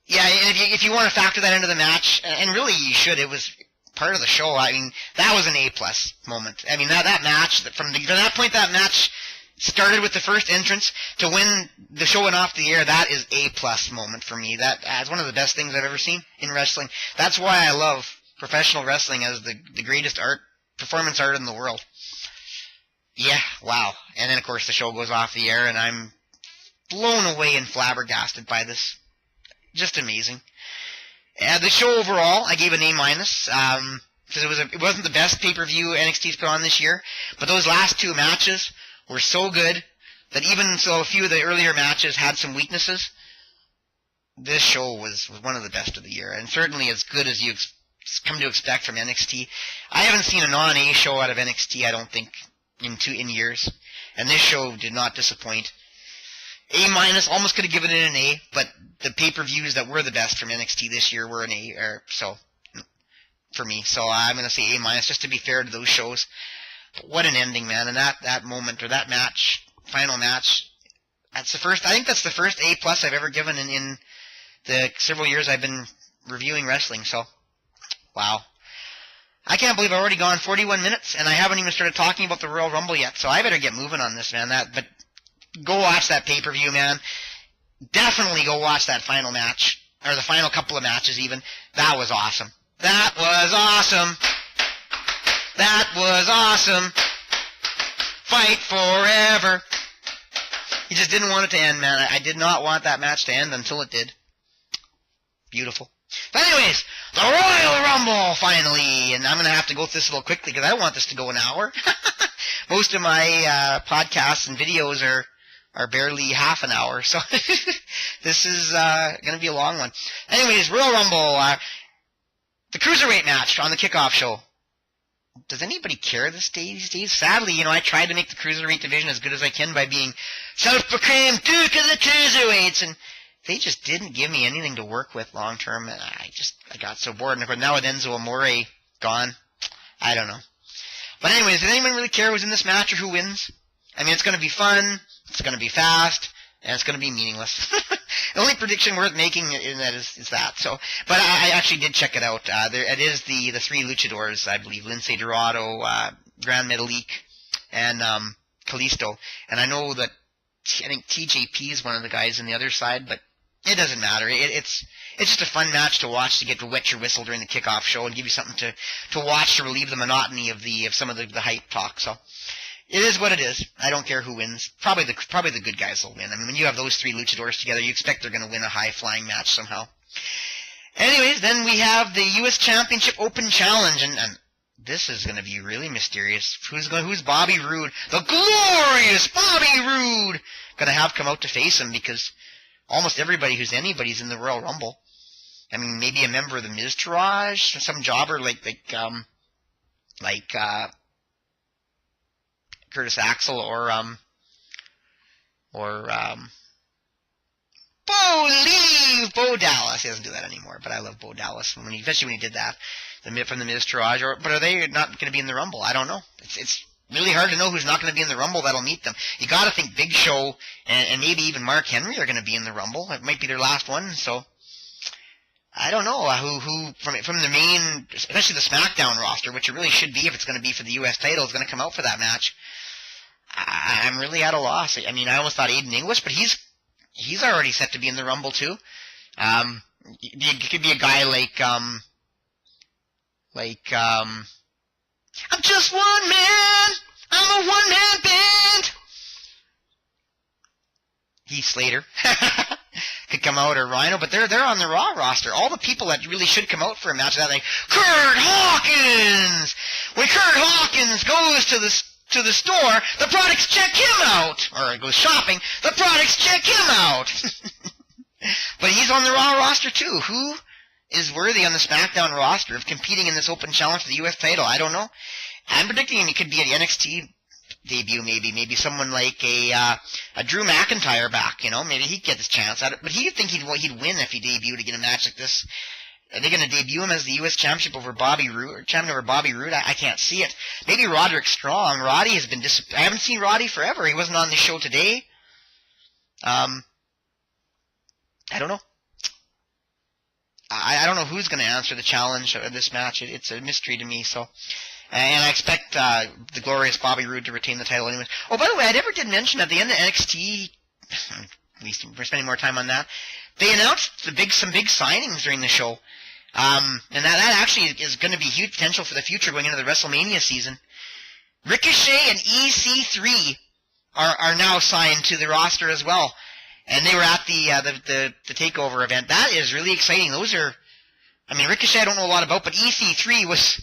Yeah, and if you want to factor that into the match, and really you should, it was part of the show. I mean, that was an A-plus moment. I mean, that match, from that point, that match started with the first entrance to when the show went off the air. That is A-plus moment for me. That's one of the best things I've ever seen in wrestling. That's why I love professional wrestling as the greatest performance art in the world. Yeah, wow. And then, of course, the show goes off the air, and I'm blown away and flabbergasted by this. Just amazing. The show overall, I gave an A-, because it wasn't the best pay-per-view NXT's put on this year, but those last two matches were so good that even so a few of the earlier matches had some weaknesses, this show was one of the best of the year, and certainly as good as you come to expect from NXT. I haven't seen a non-A show out of NXT, I don't think, in years, and this show did not disappoint. A-, almost could have given it an A, but the pay-per-views that were the best from NXT this year were an A, for me. So I'm going to say A-, just to be fair to those shows. But what an ending, man. And that moment, or that match, final match, I think that's the first A+ I've ever given in the several years I've been reviewing wrestling. So, wow. I can't believe I've already gone 41 minutes, and I haven't even started talking about the Royal Rumble yet. So I better get moving on this, man. But go watch that pay-per-view, man. Definitely go watch that final match, or the final couple of matches even. That was awesome. That was awesome. That was awesome. Fight forever. You just didn't want it to end, man. I did not want that match to end until it did. Beautiful. But anyways, the Royal Rumble, finally. And I'm going to have to go through this a little quickly because I don't want this to go an hour. Most of my podcasts and videos are barely half an hour, so this is going to be a long one. Anyways, Royal Rumble, the Cruiserweight match on the kickoff show. Does anybody care these days? Sadly, I tried to make the Cruiserweight division as good as I can by being self-proclaimed Duke of the Cruiserweights, and they just didn't give me anything to work with long term, and I got so bored. And of course, now with Enzo Amore gone, I don't know. But anyways, does anyone really care who's in this match or who wins? I mean, it's going to be fun, it's going to be fast, and it's going to be meaningless. The only prediction worth making in that is that. So, but I actually did check it out. It is the three luchadors, I believe, Lince Dorado, Gran Metalik, and Kalisto. And I know that I think TJP is one of the guys on the other side, but it doesn't matter. It's just a fun match to watch, to get to wet your whistle during the kickoff show and give you something to watch to relieve the monotony of some of the hype talk. So it is what it is. I don't care who wins. Probably the good guys will win. I mean, when you have those three luchadors together, you expect they're going to win a high-flying match somehow. Anyways, then we have the U.S. Championship Open Challenge, and this is going to be really mysterious. Who's Bobby Roode, the glorious Bobby Roode, going to have come out to face him? Because almost everybody who's anybody's in the Royal Rumble. I mean, maybe a member of the Miztourage, some jobber like Curtis Axel or Bo Dallas. He doesn't do that anymore, but I love Bo Dallas, especially when he did that from the Miztourage. But are they not going to be in the Rumble? I don't know. It's really hard to know who's not going to be in the Rumble that'll meet them. You got to think Big Show and maybe even Mark Henry are going to be in the Rumble. It might be their last one, so I don't know who from the main, especially the SmackDown roster, which it really should be if it's going to be for the U.S. title, is going to come out for that match. I'm really at a loss. I mean, I almost thought Aiden English, but he's already set to be in the Rumble too. It could be a guy like I'm just one man. I'm a one-man band. Heath Slater could come out, or Rhino, but they're on the Raw roster. All the people that really should come out for a match, that like Kurt Hawkins. When Kurt Hawkins goes to the store, the products check him out, or goes shopping. The products check him out. But he's on the Raw roster too. Who is worthy on the SmackDown roster of competing in this open challenge for the U.S. title? I don't know. I'm predicting he could be at the NXT debut, maybe someone like a Drew McIntyre back. Maybe he'd get his chance at it. But he'd think he'd win if he debuted to get a match like this. Are they going to debut him as the U.S. championship over Bobby Roode, or champion over Bobby Roode? I can't see it. Maybe Roderick Strong. Roddy has been I haven't seen Roddy forever. He wasn't on the show today. I don't know. I don't know who's going to answer the challenge of this match. It's a mystery to me. So, and I expect the glorious Bobby Roode to retain the title anyway. Oh, by the way, I never did mention at the end of NXT. At least we're spending more time on that. They announced some big signings during the show. And that actually is going to be huge potential for the future going into the WrestleMania season. Ricochet and EC3 are now signed to the roster as well. And they were at the Takeover event. That is really exciting. Ricochet I don't know a lot about, but EC3 was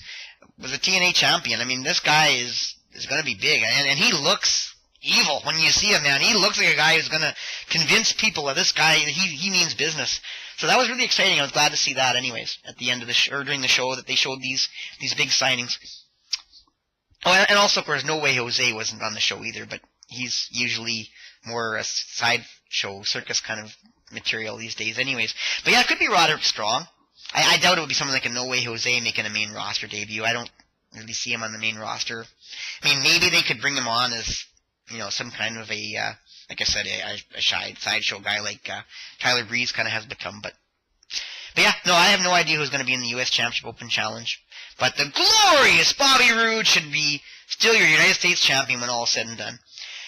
a TNA champion. This guy is going to be big. And he looks evil when you see him, man. He looks like a guy who's going to convince people that this guy, he means business. So that was really exciting. I was glad to see that anyways at the end of or during the show that they showed these big signings. Oh, and also, of course, No Way Jose wasn't on the show either, but he's usually more a sideshow circus kind of material these days anyways. But yeah, it could be Roderick Strong. I doubt it would be someone like a No Way Jose making a main roster debut. I don't really see him on the main roster. Maybe they could bring him on as, some kind of a, like I said, a sideshow guy like Tyler Breeze kind of has become. But yeah, no, I have no idea who's going to be in the U.S. Championship Open Challenge. But the glorious Bobby Roode should be still your United States champion when all is said and done.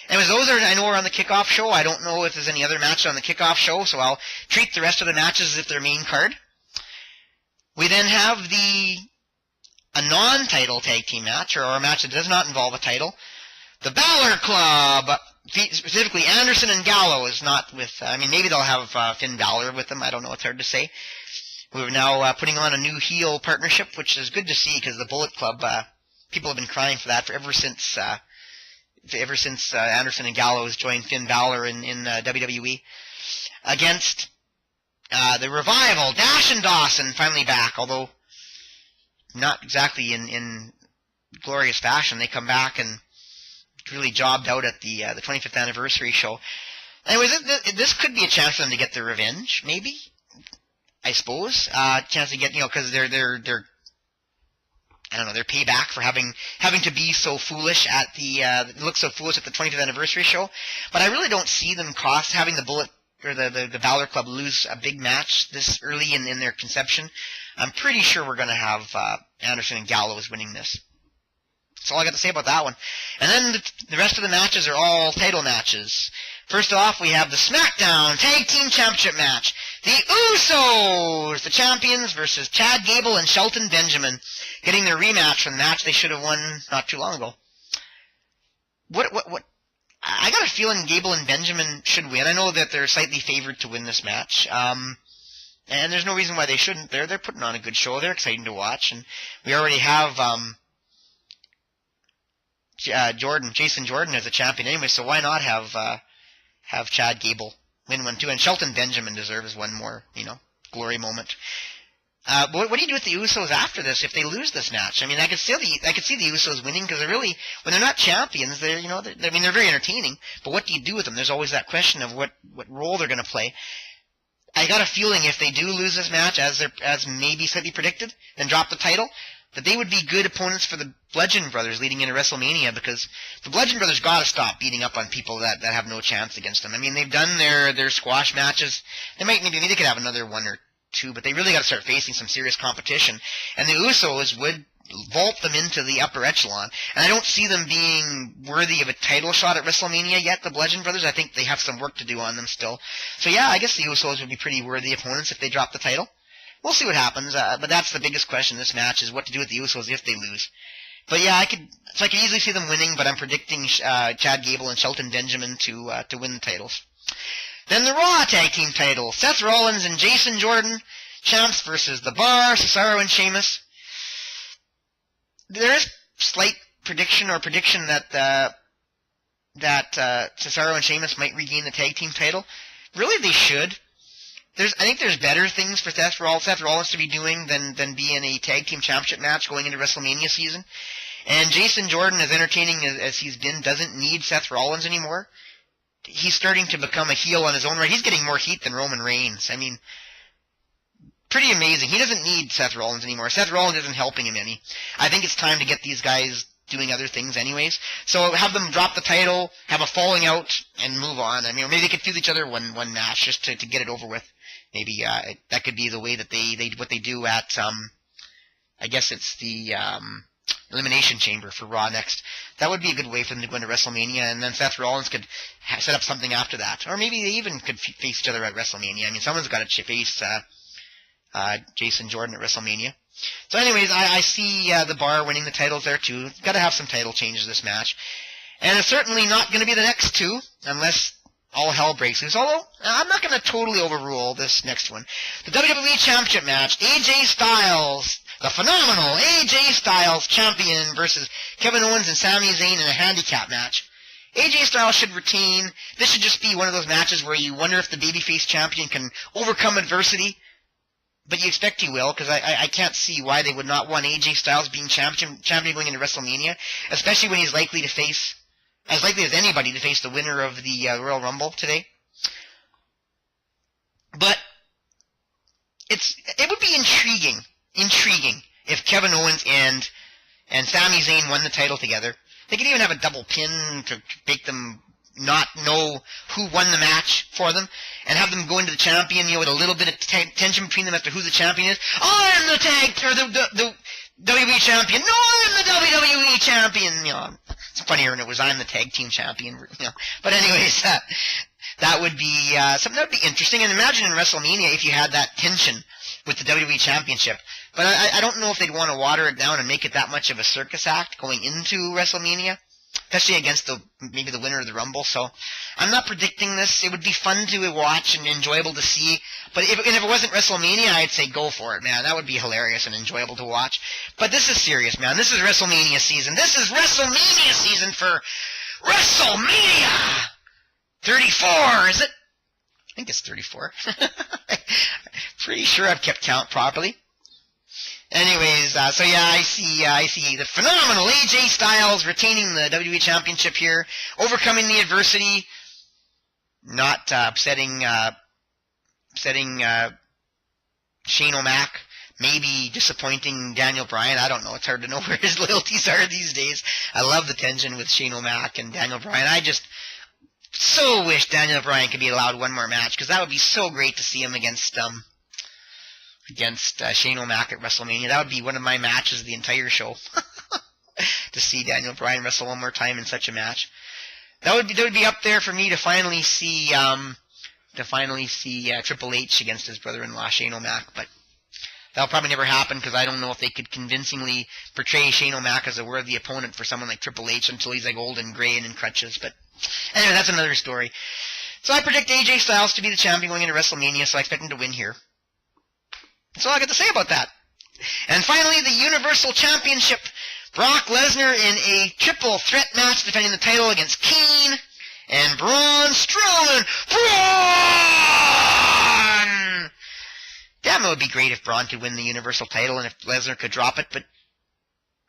Anyways, those I know are on the kickoff show. I don't know if there's any other matches on the kickoff show, so I'll treat the rest of the matches as if they're main card. We then have a non-title tag team match, or a match that does not involve a title. The Balor Club, specifically Anderson and Gallows, not with, maybe they'll have Finn Balor with them. I don't know. It's hard to say. We're now putting on a new heel partnership, which is good to see because the Bullet Club, people have been crying for that for ever since Anderson and Gallows joined Finn Balor in WWE. Against the Revival, Dash and Dawson finally back, although not exactly in glorious fashion. They come back and really jobbed out at the 25th anniversary show. Anyways, this could be a chance for them to get their revenge, maybe. I suppose. Chance to get, because they're I don't know, their payback for having to be so foolish at look so foolish at the 25th anniversary show. But I really don't see them having the Bullet or the Balor Club lose a big match this early in their conception. I'm pretty sure we're going to have Anderson and Gallows winning this. That's all I got to say about that one. And then the rest of the matches are all title matches. First off, we have the SmackDown Tag Team Championship match. The Usos, the champions, versus Chad Gable and Shelton Benjamin, getting their rematch from the match they should have won not too long ago. What? I got a feeling Gable and Benjamin should win. I know that they're slightly favored to win this match. And there's no reason why they shouldn't. They're putting on a good show. They're exciting to watch. And we already have Jason Jordan as a champion anyway, so why not have Chad Gable win one too? And Shelton Benjamin deserves one more, glory moment. But what do you do with the Usos after this if they lose this match? I could see the Usos winning because they're really, when they're not champions, they're very entertaining. But what do you do with them? There's always that question of what role they're going to play. I got a feeling if they do lose this match, as maybe slightly predicted, then drop the title, that they would be good opponents for the Bludgeon Brothers leading into WrestleMania, because the Bludgeon Brothers got to stop beating up on people that have no chance against them. They've done their squash matches. Maybe they could have another one or two, but they really got to start facing some serious competition. And the Usos would vault them into the upper echelon. And I don't see them being worthy of a title shot at WrestleMania yet, the Bludgeon Brothers. I think they have some work to do on them still. So yeah, I guess the Usos would be pretty worthy opponents if they drop the title. We'll see what happens, but that's the biggest question in this match, is what to do with the Usos if they lose. But yeah, I could easily see them winning, but I'm predicting Chad Gable and Shelton Benjamin to win the titles. Then the Raw Tag Team title, Seth Rollins and Jason Jordan, champs versus The Bar, Cesaro and Sheamus. There is slight prediction that Cesaro and Sheamus might regain the tag team title. Really, they should. I think there's better things for Seth Rollins to be doing than be in a tag team championship match going into WrestleMania season. And Jason Jordan, as entertaining as he's been, doesn't need Seth Rollins anymore. He's starting to become a heel on his own right. He's getting more heat than Roman Reigns. I mean, pretty amazing. He doesn't need Seth Rollins anymore. Seth Rollins isn't helping him any. I think it's time to get these guys doing other things anyways. So have them drop the title, have a falling out, and move on. I mean, or maybe they could feud each other one match just to get it over with. Maybe that could be the way that they do at I guess it's the Elimination Chamber for Raw next. That would be a good way for them to go into WrestleMania, and then Seth Rollins could set up something after that. Or maybe they even could face each other at WrestleMania. I mean, someone's got to face Jason Jordan at WrestleMania. So anyways, I see the Bar winning the titles there too. Got to have some title changes this match. And it's certainly not going to be the next two, unless all hell breaks loose. Although, I'm not going to totally overrule this next one. The WWE Championship match, AJ Styles, the phenomenal AJ Styles champion versus Kevin Owens and Sami Zayn in a handicap match. AJ Styles should retain. This should just be one of those matches where you wonder if the babyface champion can overcome adversity. But you expect he will, because I can't see why they would not want AJ Styles being champion going into WrestleMania, especially when he's likely to face, as likely as anybody, to face the winner of the Royal Rumble today. But it would be intriguing if Kevin Owens and Sami Zayn won the title together. They could even have a double pin to make them not know who won the match for them, and have them go into the champion, with a little bit of tension between them as to who the champion is. I'm the the WWE champion. No, I'm the WWE champion. It's funnier when it was I'm the tag team champion. But anyways, that would be something that would be interesting. And imagine in WrestleMania if you had that tension with the WWE championship. But I don't know if they'd want to water it down and make it that much of a circus act going into WrestleMania, especially against maybe the winner of the Rumble. So I'm not predicting this. It would be fun to watch and enjoyable to see. But if it wasn't WrestleMania, I'd say go for it, man. That would be hilarious and enjoyable to watch. But this is serious, man. This is WrestleMania season. This is WrestleMania season for WrestleMania 34, is it? I think it's 34. Pretty sure I've kept count properly. Anyways, so yeah, I see the phenomenal AJ Styles retaining the WWE Championship here, overcoming the adversity, not upsetting Shane O'Mac, maybe disappointing Daniel Bryan. I don't know. It's hard to know where his loyalties are these days. I love the tension with Shane O'Mac and Daniel Bryan. I just so wish Daniel Bryan could be allowed one more match, because that would be so great to see him against Shane O'Mac at WrestleMania. That would be one of my matches of the entire show. To see Daniel Bryan wrestle one more time in such a match. That would be up there for me to finally see Triple H against his brother-in-law Shane O'Mac, but that'll probably never happen, because I don't know if they could convincingly portray Shane O'Mac as a worthy opponent for someone like Triple H until he's like old and gray and in crutches. But anyway, that's another story. So I predict AJ Styles to be the champion going into WrestleMania, so I expect him to win here. That's all I got to say about that. And finally, the Universal Championship. Brock Lesnar in a triple threat match defending the title against Kane and Braun Strowman. Braun! Damn, it would be great if Braun could win the Universal title and if Lesnar could drop it, but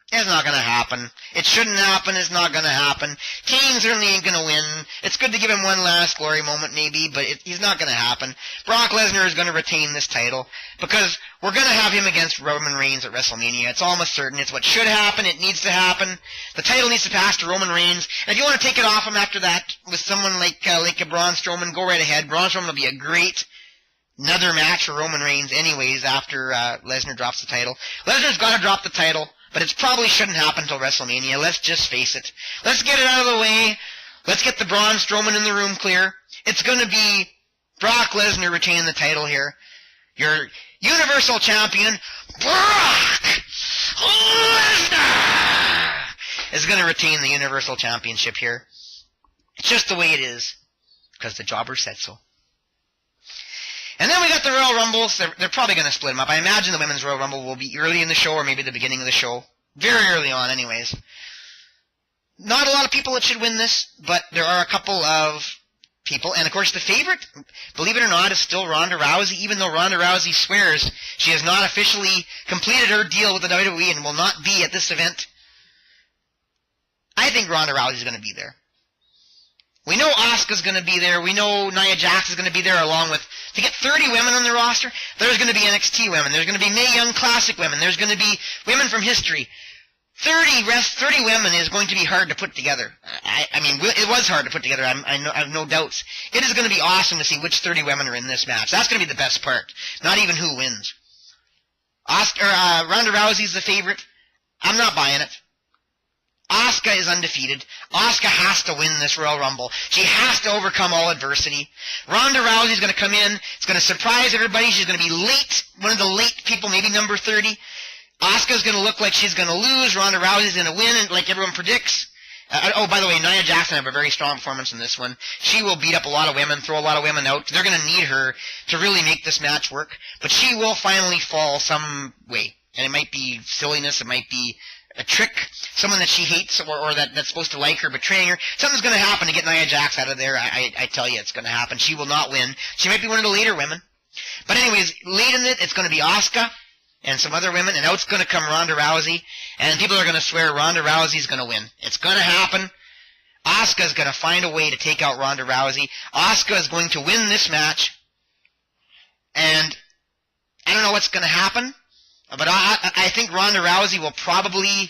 it's not going to happen. It shouldn't happen. It's not going to happen. Kane certainly ain't going to win. It's good to give him one last glory moment maybe, but he's not going to happen. Brock Lesnar is going to retain this title because we're going to have him against Roman Reigns at WrestleMania. It's almost certain. It's what should happen. It needs to happen. The title needs to pass to Roman Reigns. And if you want to take it off him after that with someone like a Braun Strowman, go right ahead. Braun Strowman will be a great another match for Roman Reigns anyways after Lesnar drops the title. Lesnar's got to drop the title. But it probably shouldn't happen until WrestleMania. Let's just face it. Let's get it out of the way. Let's get the Braun Strowman in the room clear. It's going to be Brock Lesnar retaining the title here. Your Universal Champion, Brock Lesnar, is going to retain the Universal Championship here. It's just the way it is, because the jobber said so. And then we got the Royal Rumbles. They're probably going to split them up. I imagine the Women's Royal Rumble will be early in the show or maybe the beginning of the show. Very early on anyways. Not a lot of people that should win this, but there are a couple of people. And, of course, the favorite, believe it or not, is still Ronda Rousey, even though Ronda Rousey swears she has not officially completed her deal with the WWE and will not be at this event. I think Ronda Rousey is going to be there. We know Asuka's going to be there. We know Nia Jax is going to be there, along with, to get 30 women on the roster, there's going to be NXT women. There's going to be Mae Young Classic women. There's going to be women from history. 30 women is going to be hard to put together. I mean, it was hard to put together. I have no doubts. It is going to be awesome to see which 30 women are in this match. That's going to be the best part. Not even who wins. Ronda Rousey's the favorite. I'm not buying it. Asuka is undefeated. Asuka has to win this Royal Rumble. She has to overcome all adversity. Ronda Rousey's going to come in. It's going to surprise everybody. She's going to be late. One of the late people, maybe number 30. Asuka's going to look like she's going to lose. Ronda Rousey's going to win, and like everyone predicts. By the way, Nia Jax have a very strong performance in this one. She will beat up a lot of women, throw a lot of women out. They're going to need her to really make this match work. But she will finally fall some way. And it might be silliness. It might be a trick. Someone that she hates or that's supposed to like her, betraying her. Something's going to happen to get Nia Jax out of there. I tell you, it's going to happen. She will not win. She might be one of the later women. But anyways, late in it, it's going to be Asuka and some other women, and out it's going to come Ronda Rousey, and people are going to swear Ronda Rousey's going to win. It's going to happen. Asuka's going to find a way to take out Ronda Rousey. Asuka is going to win this match, and I don't know what's going to happen, but I think Ronda Rousey will probably,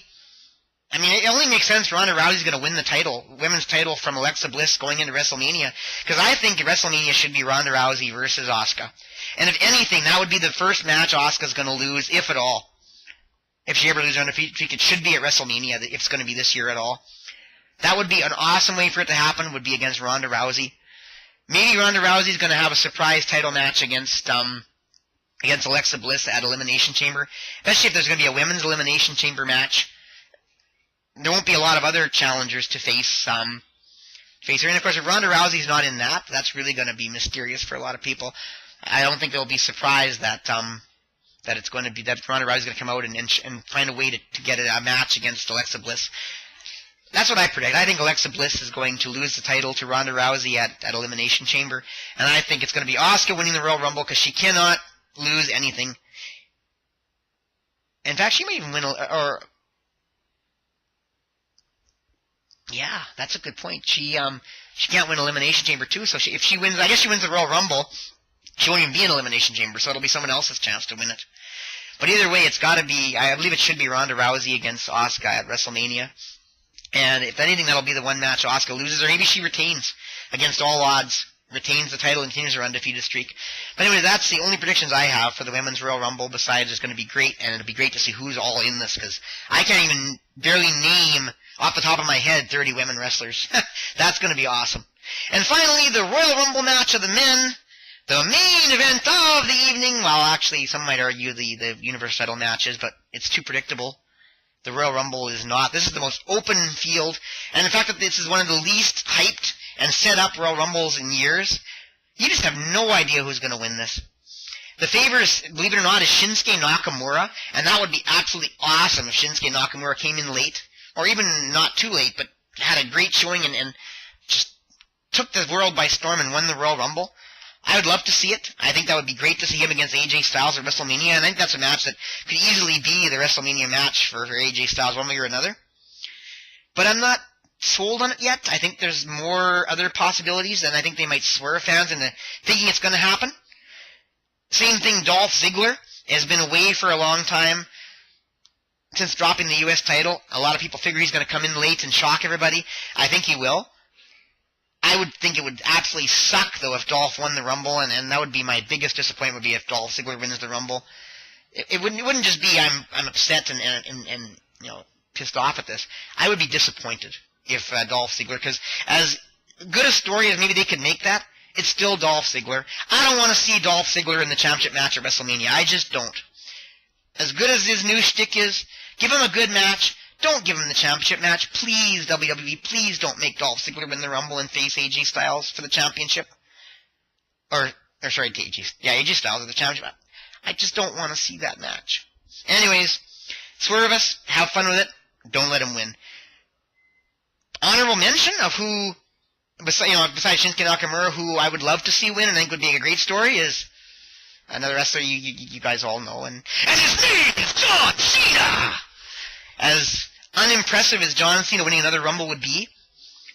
I mean, it only makes sense Ronda Rousey's going to win the title, women's title from Alexa Bliss going into WrestleMania, because I think WrestleMania should be Ronda Rousey versus Asuka. And if anything, that would be the first match Asuka's going to lose, if at all. If she ever loses her undefeated, it should be at WrestleMania, if it's going to be this year at all. That would be an awesome way for it to happen, would be against Ronda Rousey. Maybe Ronda Rousey's going to have a surprise title match against Alexa Bliss at Elimination Chamber, especially if there's going to be a women's Elimination Chamber match. There won't be a lot of other challengers to face her. And of course, if Ronda Rousey's not in that, that's really going to be mysterious for a lot of people. I don't think they'll be surprised that it's going to be that Ronda Rousey's going to come out and find a way to get a match against Alexa Bliss. That's what I predict. I think Alexa Bliss is going to lose the title to Ronda Rousey at Elimination Chamber, and I think it's going to be Asuka winning the Royal Rumble because she cannot lose anything. In fact, she might even win yeah, that's a good point. She can't win Elimination Chamber too, so if she wins, I guess she wins the Royal Rumble, she won't even be in Elimination Chamber, so it'll be someone else's chance to win it. But either way, it's got to be, I believe it should be Ronda Rousey against Asuka at WrestleMania. And if anything, that'll be the one match Asuka loses, or maybe she retains against all odds, retains the title and continues her undefeated streak. But anyway, that's the only predictions I have for the Women's Royal Rumble. Besides, it's going to be great, and it'll be great to see who's all in this, because I can't even barely name, off the top of my head, 30 women wrestlers. That's going to be awesome. And finally, the Royal Rumble match of the men, the main event of the evening. Well, actually, some might argue the Universal title matches, but it's too predictable. The Royal Rumble is not. This is the most open field, and the fact that this is one of the least hyped and set up Royal Rumbles in years, you just have no idea who's going to win this. The favorite, believe it or not, is Shinsuke Nakamura, and that would be absolutely awesome if Shinsuke Nakamura came in late, or even not too late, but had a great showing and just took the world by storm and won the Royal Rumble. I would love to see it. I think that would be great to see him against AJ Styles at WrestleMania, and I think that's a match that could easily be the WrestleMania match for AJ Styles one way or another. But I'm not sold on it yet. I think there's more other possibilities, and I think they might swerve fans into thinking it's going to happen. Same thing, Dolph Ziggler has been away for a long time since dropping the U.S. title. A lot of people figure he's going to come in late and shock everybody. I think he will. I would think it would absolutely suck, though, if Dolph won the Rumble, and that would be my biggest disappointment, would be if Dolph Ziggler wins the Rumble. It wouldn't just be I'm upset and you know, pissed off at this. I would be disappointed if Dolph Ziggler, because as good a story as maybe they could make that, it's still Dolph Ziggler. I don't want to see Dolph Ziggler in the championship match at WrestleMania. I just don't. As good as his new shtick is, give him a good match. Don't give him the championship match. Please, WWE, please don't make Dolph Ziggler win the Rumble and face AJ Styles for the championship. Or sorry, AJ. Yeah, AJ Styles for the championship. I just don't want to see that match. Anyways, swerve us. Have fun with it. Don't let him win. Honorable mention of who besides Shinsuke Nakamura, who I would love to see win and I think would be a great story, is another wrestler you guys all know, and his name is John Cena! As unimpressive as John Cena winning another Rumble would be,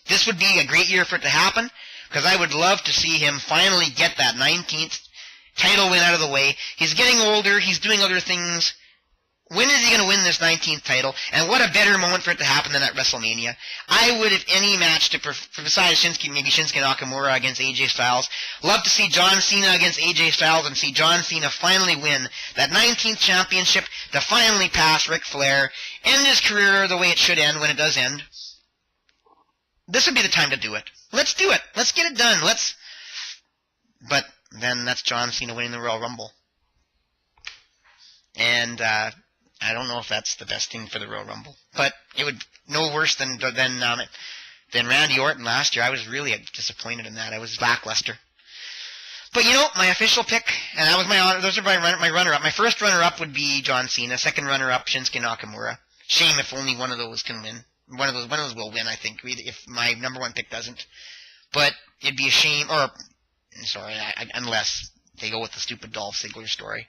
this would be a great year for it to happen, because I would love to see him finally get that 19th title win out of the way. He's getting older, he's doing other things. When is he going to win this 19th title? And what a better moment for it to happen than at WrestleMania. I would, if any match, besides maybe Shinsuke Nakamura against AJ Styles, love to see John Cena against AJ Styles and see John Cena finally win that 19th championship to finally pass Ric Flair, end his career the way it should end when it does end. This would be the time to do it. Let's do it. Let's get it done. But then that's John Cena winning the Royal Rumble. And I don't know if that's the best thing for the Royal Rumble, but it would no worse than Randy Orton last year. I was really disappointed in that. I was lackluster. But my official pick, and that was my honor. Those are my runner-up. My first runner-up would be John Cena. Second runner-up, Shinsuke Nakamura. Shame if only one of those can win. One of those will win, I think, if my number one pick doesn't. But it'd be a shame, unless they go with the stupid Dolph Ziggler story.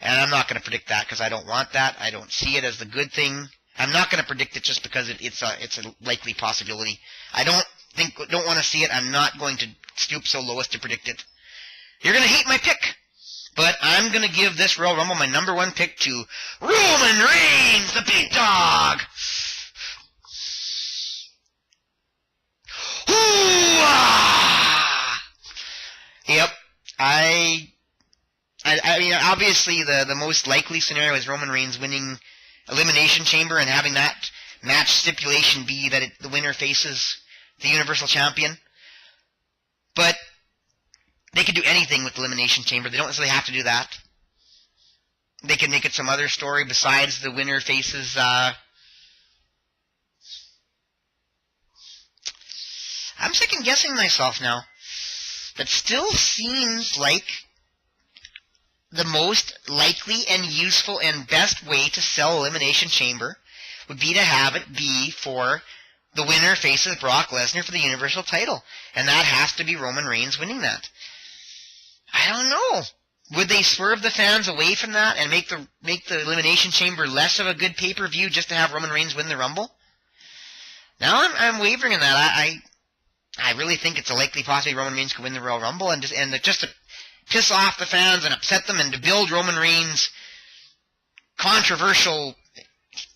And I'm not going to predict that because I don't want that. I don't see it as the good thing. I'm not going to predict it just because it's a likely possibility. I don't want to see it. I'm not going to stoop so low as to predict it. You're going to hate my pick, but I'm going to give this Royal Rumble my number one pick to Roman Reigns, the big dog. Hoo-ah! Yep, I mean, obviously the most likely scenario is Roman Reigns winning Elimination Chamber and having that match stipulation be that the winner faces the Universal Champion. But they could do anything with Elimination Chamber. They don't necessarily have to do that. They could make it some other story besides the winner faces... I'm second-guessing myself now. That still seems like the most likely and useful and best way to sell Elimination Chamber would be to have it be for the winner faces Brock Lesnar for the Universal title. And that has to be Roman Reigns winning that. I don't know. Would they swerve the fans away from that and make the Elimination Chamber less of a good pay-per-view just to have Roman Reigns win the Rumble? Now I'm wavering in that. I really think it's a likely possibility Roman Reigns could win the Royal Rumble and just to piss off the fans and upset them and to build Roman Reigns' controversial...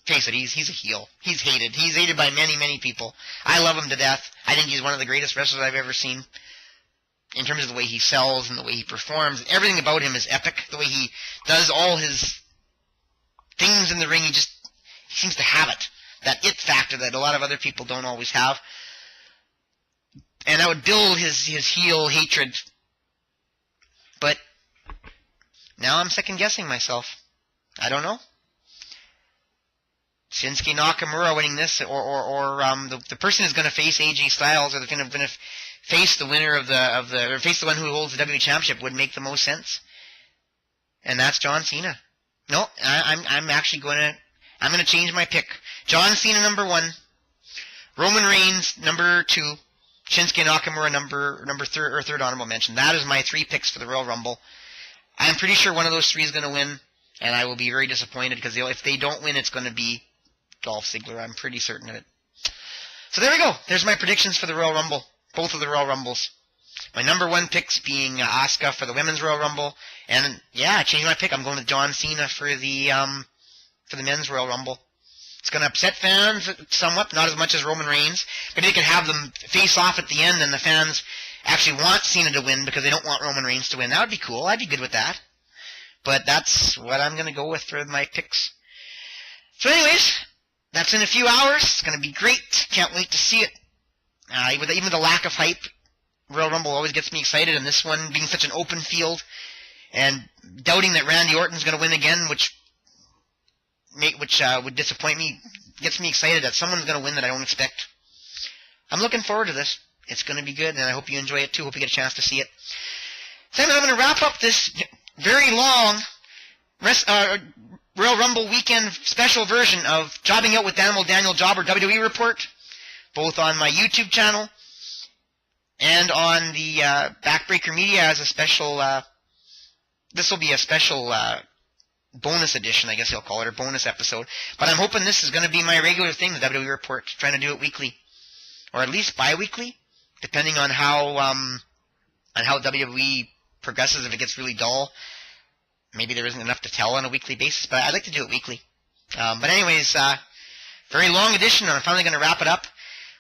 Face it, he's a heel. He's hated. He's hated by many, many people. I love him to death. I think he's one of the greatest wrestlers I've ever seen in terms of the way he sells and the way he performs. Everything about him is epic. The way he does all his things in the ring, he seems to have it. That it factor that a lot of other people don't always have. And I would build his heel hatred. But now I'm second-guessing myself. I don't know. Shinsuke Nakamura winning this, or the person who's going to face AJ Styles, or the going to face the winner or face the one who holds the WWE Championship would make the most sense. And that's John Cena. No, I'm actually going to change my pick. John Cena number 1, Roman Reigns number 2. Shinsuke Nakamura number third honorable mention. That is my 3 picks for the Royal Rumble. I'm pretty sure one of those 3 is going to win, and I will be very disappointed because if they don't win, it's going to be Dolph Ziggler. I'm pretty certain of it. So there we go. There's my predictions for the Royal Rumble. Both of the Royal Rumbles. My number 1 picks being Asuka for the Women's Royal Rumble, and I changed my pick. I'm going with John Cena for the Men's Royal Rumble. It's going to upset fans somewhat, not as much as Roman Reigns. Maybe they could have them face off at the end and the fans actually want Cena to win because they don't want Roman Reigns to win. That would be cool. I'd be good with that. But that's what I'm going to go with for my picks. So anyways, that's in a few hours. It's going to be great. Can't wait to see it. Even the lack of hype, Royal Rumble always gets me excited, and this one being such an open field and doubting that Randy Orton's going to win again, which would disappoint me, gets me excited that someone's going to win that I don't expect. I'm looking forward to this. It's going to be good, and I hope you enjoy it too. Hope you get a chance to see it. So I'm going to wrap up this very long Royal Rumble weekend special version of Jobbing Out with Danimal Daniel Jobber WWE Report, both on my YouTube channel And on the Backbreaker Media as a special, this will be a special bonus edition, I guess you'll call it, or bonus episode. But I'm hoping this is going to be my regular thing, the WWE Report, trying to do it weekly, or at least bi-weekly, depending on how WWE progresses. If it gets really dull, maybe there isn't enough to tell on a weekly basis, but I'd like to do it weekly. But anyways, very long edition, and I'm finally going to wrap it up.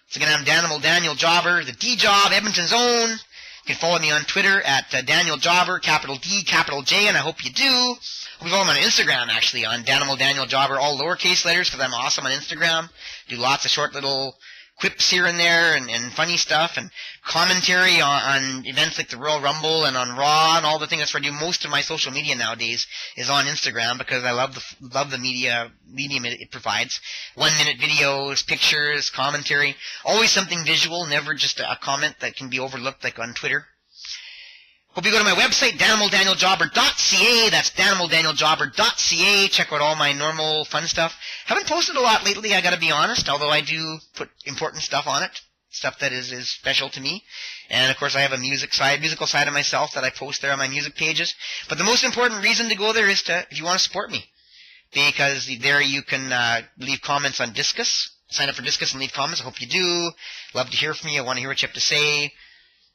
So again, I'm Danimal, Daniel Jobber, the D-Job, Edmonton's own. You can follow me on Twitter at Daniel Jobber, capital D, capital J, and I hope you do. We follow me on Instagram, actually, on Danimal, Daniel Jobber, all lowercase letters, because I'm awesome on Instagram. Do lots of short little quips here and there, and funny stuff, and commentary on events like the Royal Rumble and on Raw and all the things. That's where I do most of my social media nowadays, is on Instagram, because I love the medium it provides. 1-minute videos, pictures, commentary, always something visual, never just a comment that can be overlooked like on Twitter. Hope you go to my website, DanimalDanielJobber.ca. That's DanimalDanielJobber.ca. Check out all my normal fun stuff. Haven't posted a lot lately, I gotta be honest, although I do put important stuff on it. Stuff that is special to me. And of course I have a musical side of myself that I post there on my music pages. But the most important reason to go there is if you want to support me. Because there you can leave comments on Discus. Sign up for Discus and leave comments. I hope you do. Love to hear from you. I want to hear what you have to say.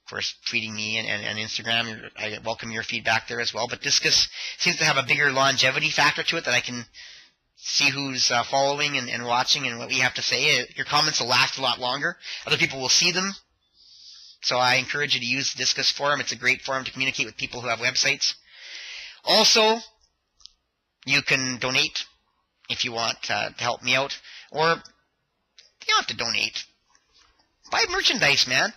Of course, tweeting me and Instagram, I welcome your feedback there as well. But Discus seems to have a bigger longevity factor to it, that I can see who's following and watching and what we have to say. Your comments will last a lot longer. Other people will see them. So I encourage you to use the Discus forum. It's a great forum to communicate with people who have websites. Also, you can donate if you want to help me out. Or you don't have to donate. Buy merchandise, man.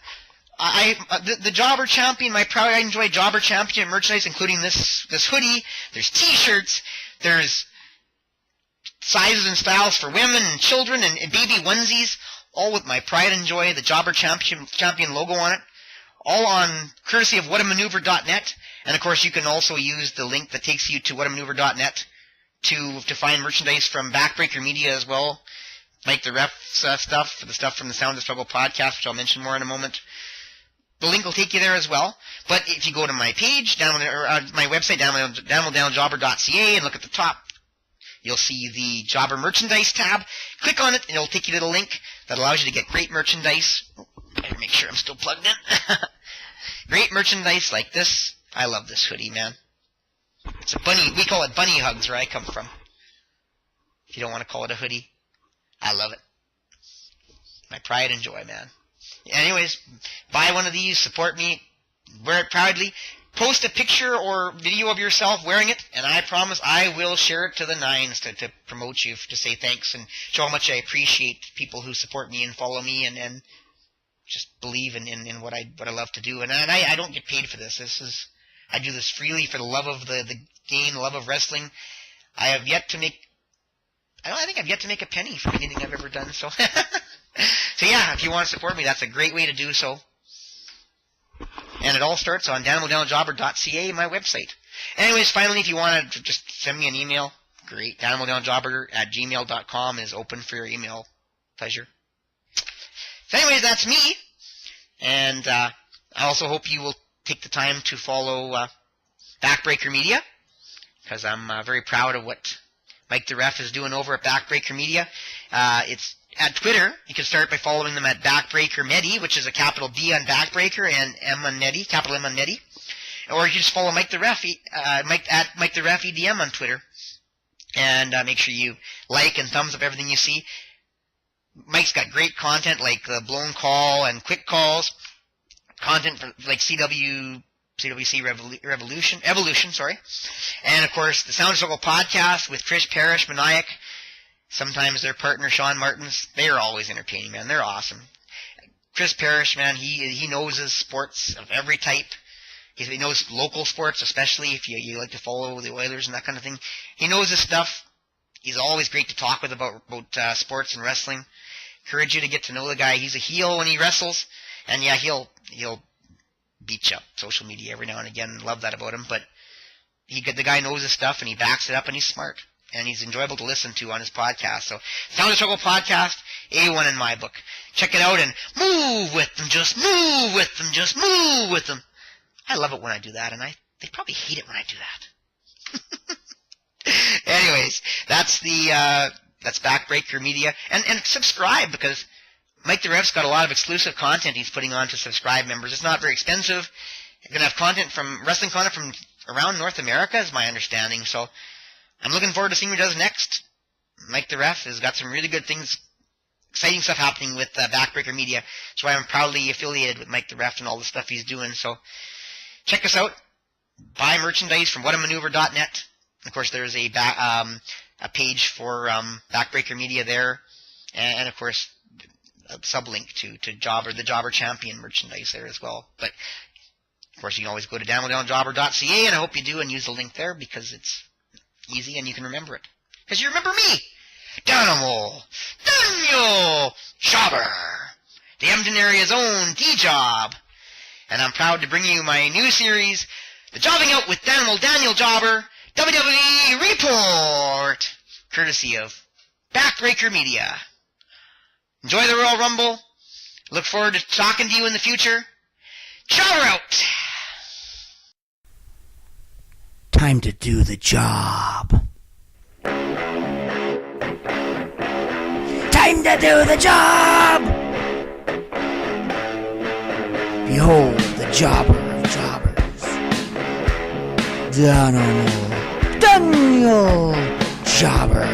The Jobber Champion, my Proud I Enjoy Jobber Champion merchandise, including this hoodie. There's T-shirts. There's sizes and styles for women and children and baby onesies, all with my Pride and Joy, the Jobber Champion logo on it, all on courtesy of whatamaneuver.net. And of course, you can also use the link that takes you to whatamaneuver.net to find merchandise from Backbreaker Media as well. Mike the Ref's stuff, the stuff from the Sound of Struggle podcast, which I'll mention more in a moment. The link will take you there as well. But if you go to my page, my website, DanimalDanielJobber.ca, and look at the top, you'll see the Jobber Merchandise tab. Click on it, and it'll take you to the link that allows you to get great merchandise. Better make sure I'm still plugged in. Great merchandise like this. I love this hoodie, man. It's a bunny. We call it bunny hugs where I come from. If you don't want to call it a hoodie, I love it. My Pride and Joy, man. Anyways, buy one of these, support me, wear it proudly, post a picture or video of yourself wearing it, and I promise I will share it to the nines to promote you, to say thanks and show how much I appreciate people who support me and follow me and just believe in what I love to do. And I don't get paid for this. I do this freely for the love of the game, the love of wrestling. I think I've yet to make a penny from anything I've ever done, so... So yeah, if you want to support me, that's a great way to do so. And it all starts on DanimalDanielJobber.ca, my website. Anyways, finally, if you want to just send me an email, great. DanimalDanielJobber@gmail.com is open for your email pleasure. So anyways, that's me. And I also hope you will take the time to follow Backbreaker Media, because I'm very proud of what Mike the Ref is doing over at Backbreaker Media. It's at Twitter. You can start by following them at Backbreaker Media, which is a capital B on Backbreaker and M on Media, capital M on Media. Or you can just follow Mike the Ref, at Mike the Ref EDM on Twitter. And make sure you like and thumbs up everything you see. Mike's got great content like the blown call and quick calls. Content for like CWC Evolution. And of course, the Sound of Struggle podcast with Trish Parrish, Maniac. Sometimes their partner, Sean Martins. They are always entertaining, man. They're awesome. Chris Parrish, man, he knows his sports of every type. He knows local sports, especially if you like to follow the Oilers and that kind of thing. He knows his stuff. He's always great to talk with about sports and wrestling. Encourage you to get to know the guy. He's a heel when he wrestles. And yeah, he'll beat you up social media every now and again. Love that about him. But the guy knows his stuff and he backs it up and he's smart. And he's enjoyable to listen to on his podcast. So, Sound of Struggle podcast A1 in my book. Check it out and move with them, just move with them, just move with them. I love it when I do that, and they probably hate it when I do that. Anyways, that's Backbreaker Media. And subscribe, because Mike the Ref's got a lot of exclusive content he's putting on to subscribe members. It's not very expensive. You're going to have wrestling content from around North America, is my understanding. So I'm looking forward to seeing what he does next. Mike the Ref has got some really good things, exciting stuff happening with Backbreaker Media. That's why I'm proudly affiliated with Mike the Ref and all the stuff he's doing. So check us out. Buy merchandise from whatamaneuver.net. Of course, there's a page for Backbreaker Media there, and of course a sublink to the Jobber Champion merchandise there as well. But of course, you can always go to danimal.jobber.ca, and I hope you do and use the link there, because it's easy and you can remember it. Because you remember me, Danimal, Daniel Jobber, the Emden area's own D-Job. And I'm proud to bring you my new series, The Jobbing Out with Daniel Jobber, WWE Report, courtesy of Backbreaker Media. Enjoy the Royal Rumble. Look forward to talking to you in the future. Jobber out! Time to do the job. Time to do the job! Behold the jobber of jobbers, Daniel Jobber.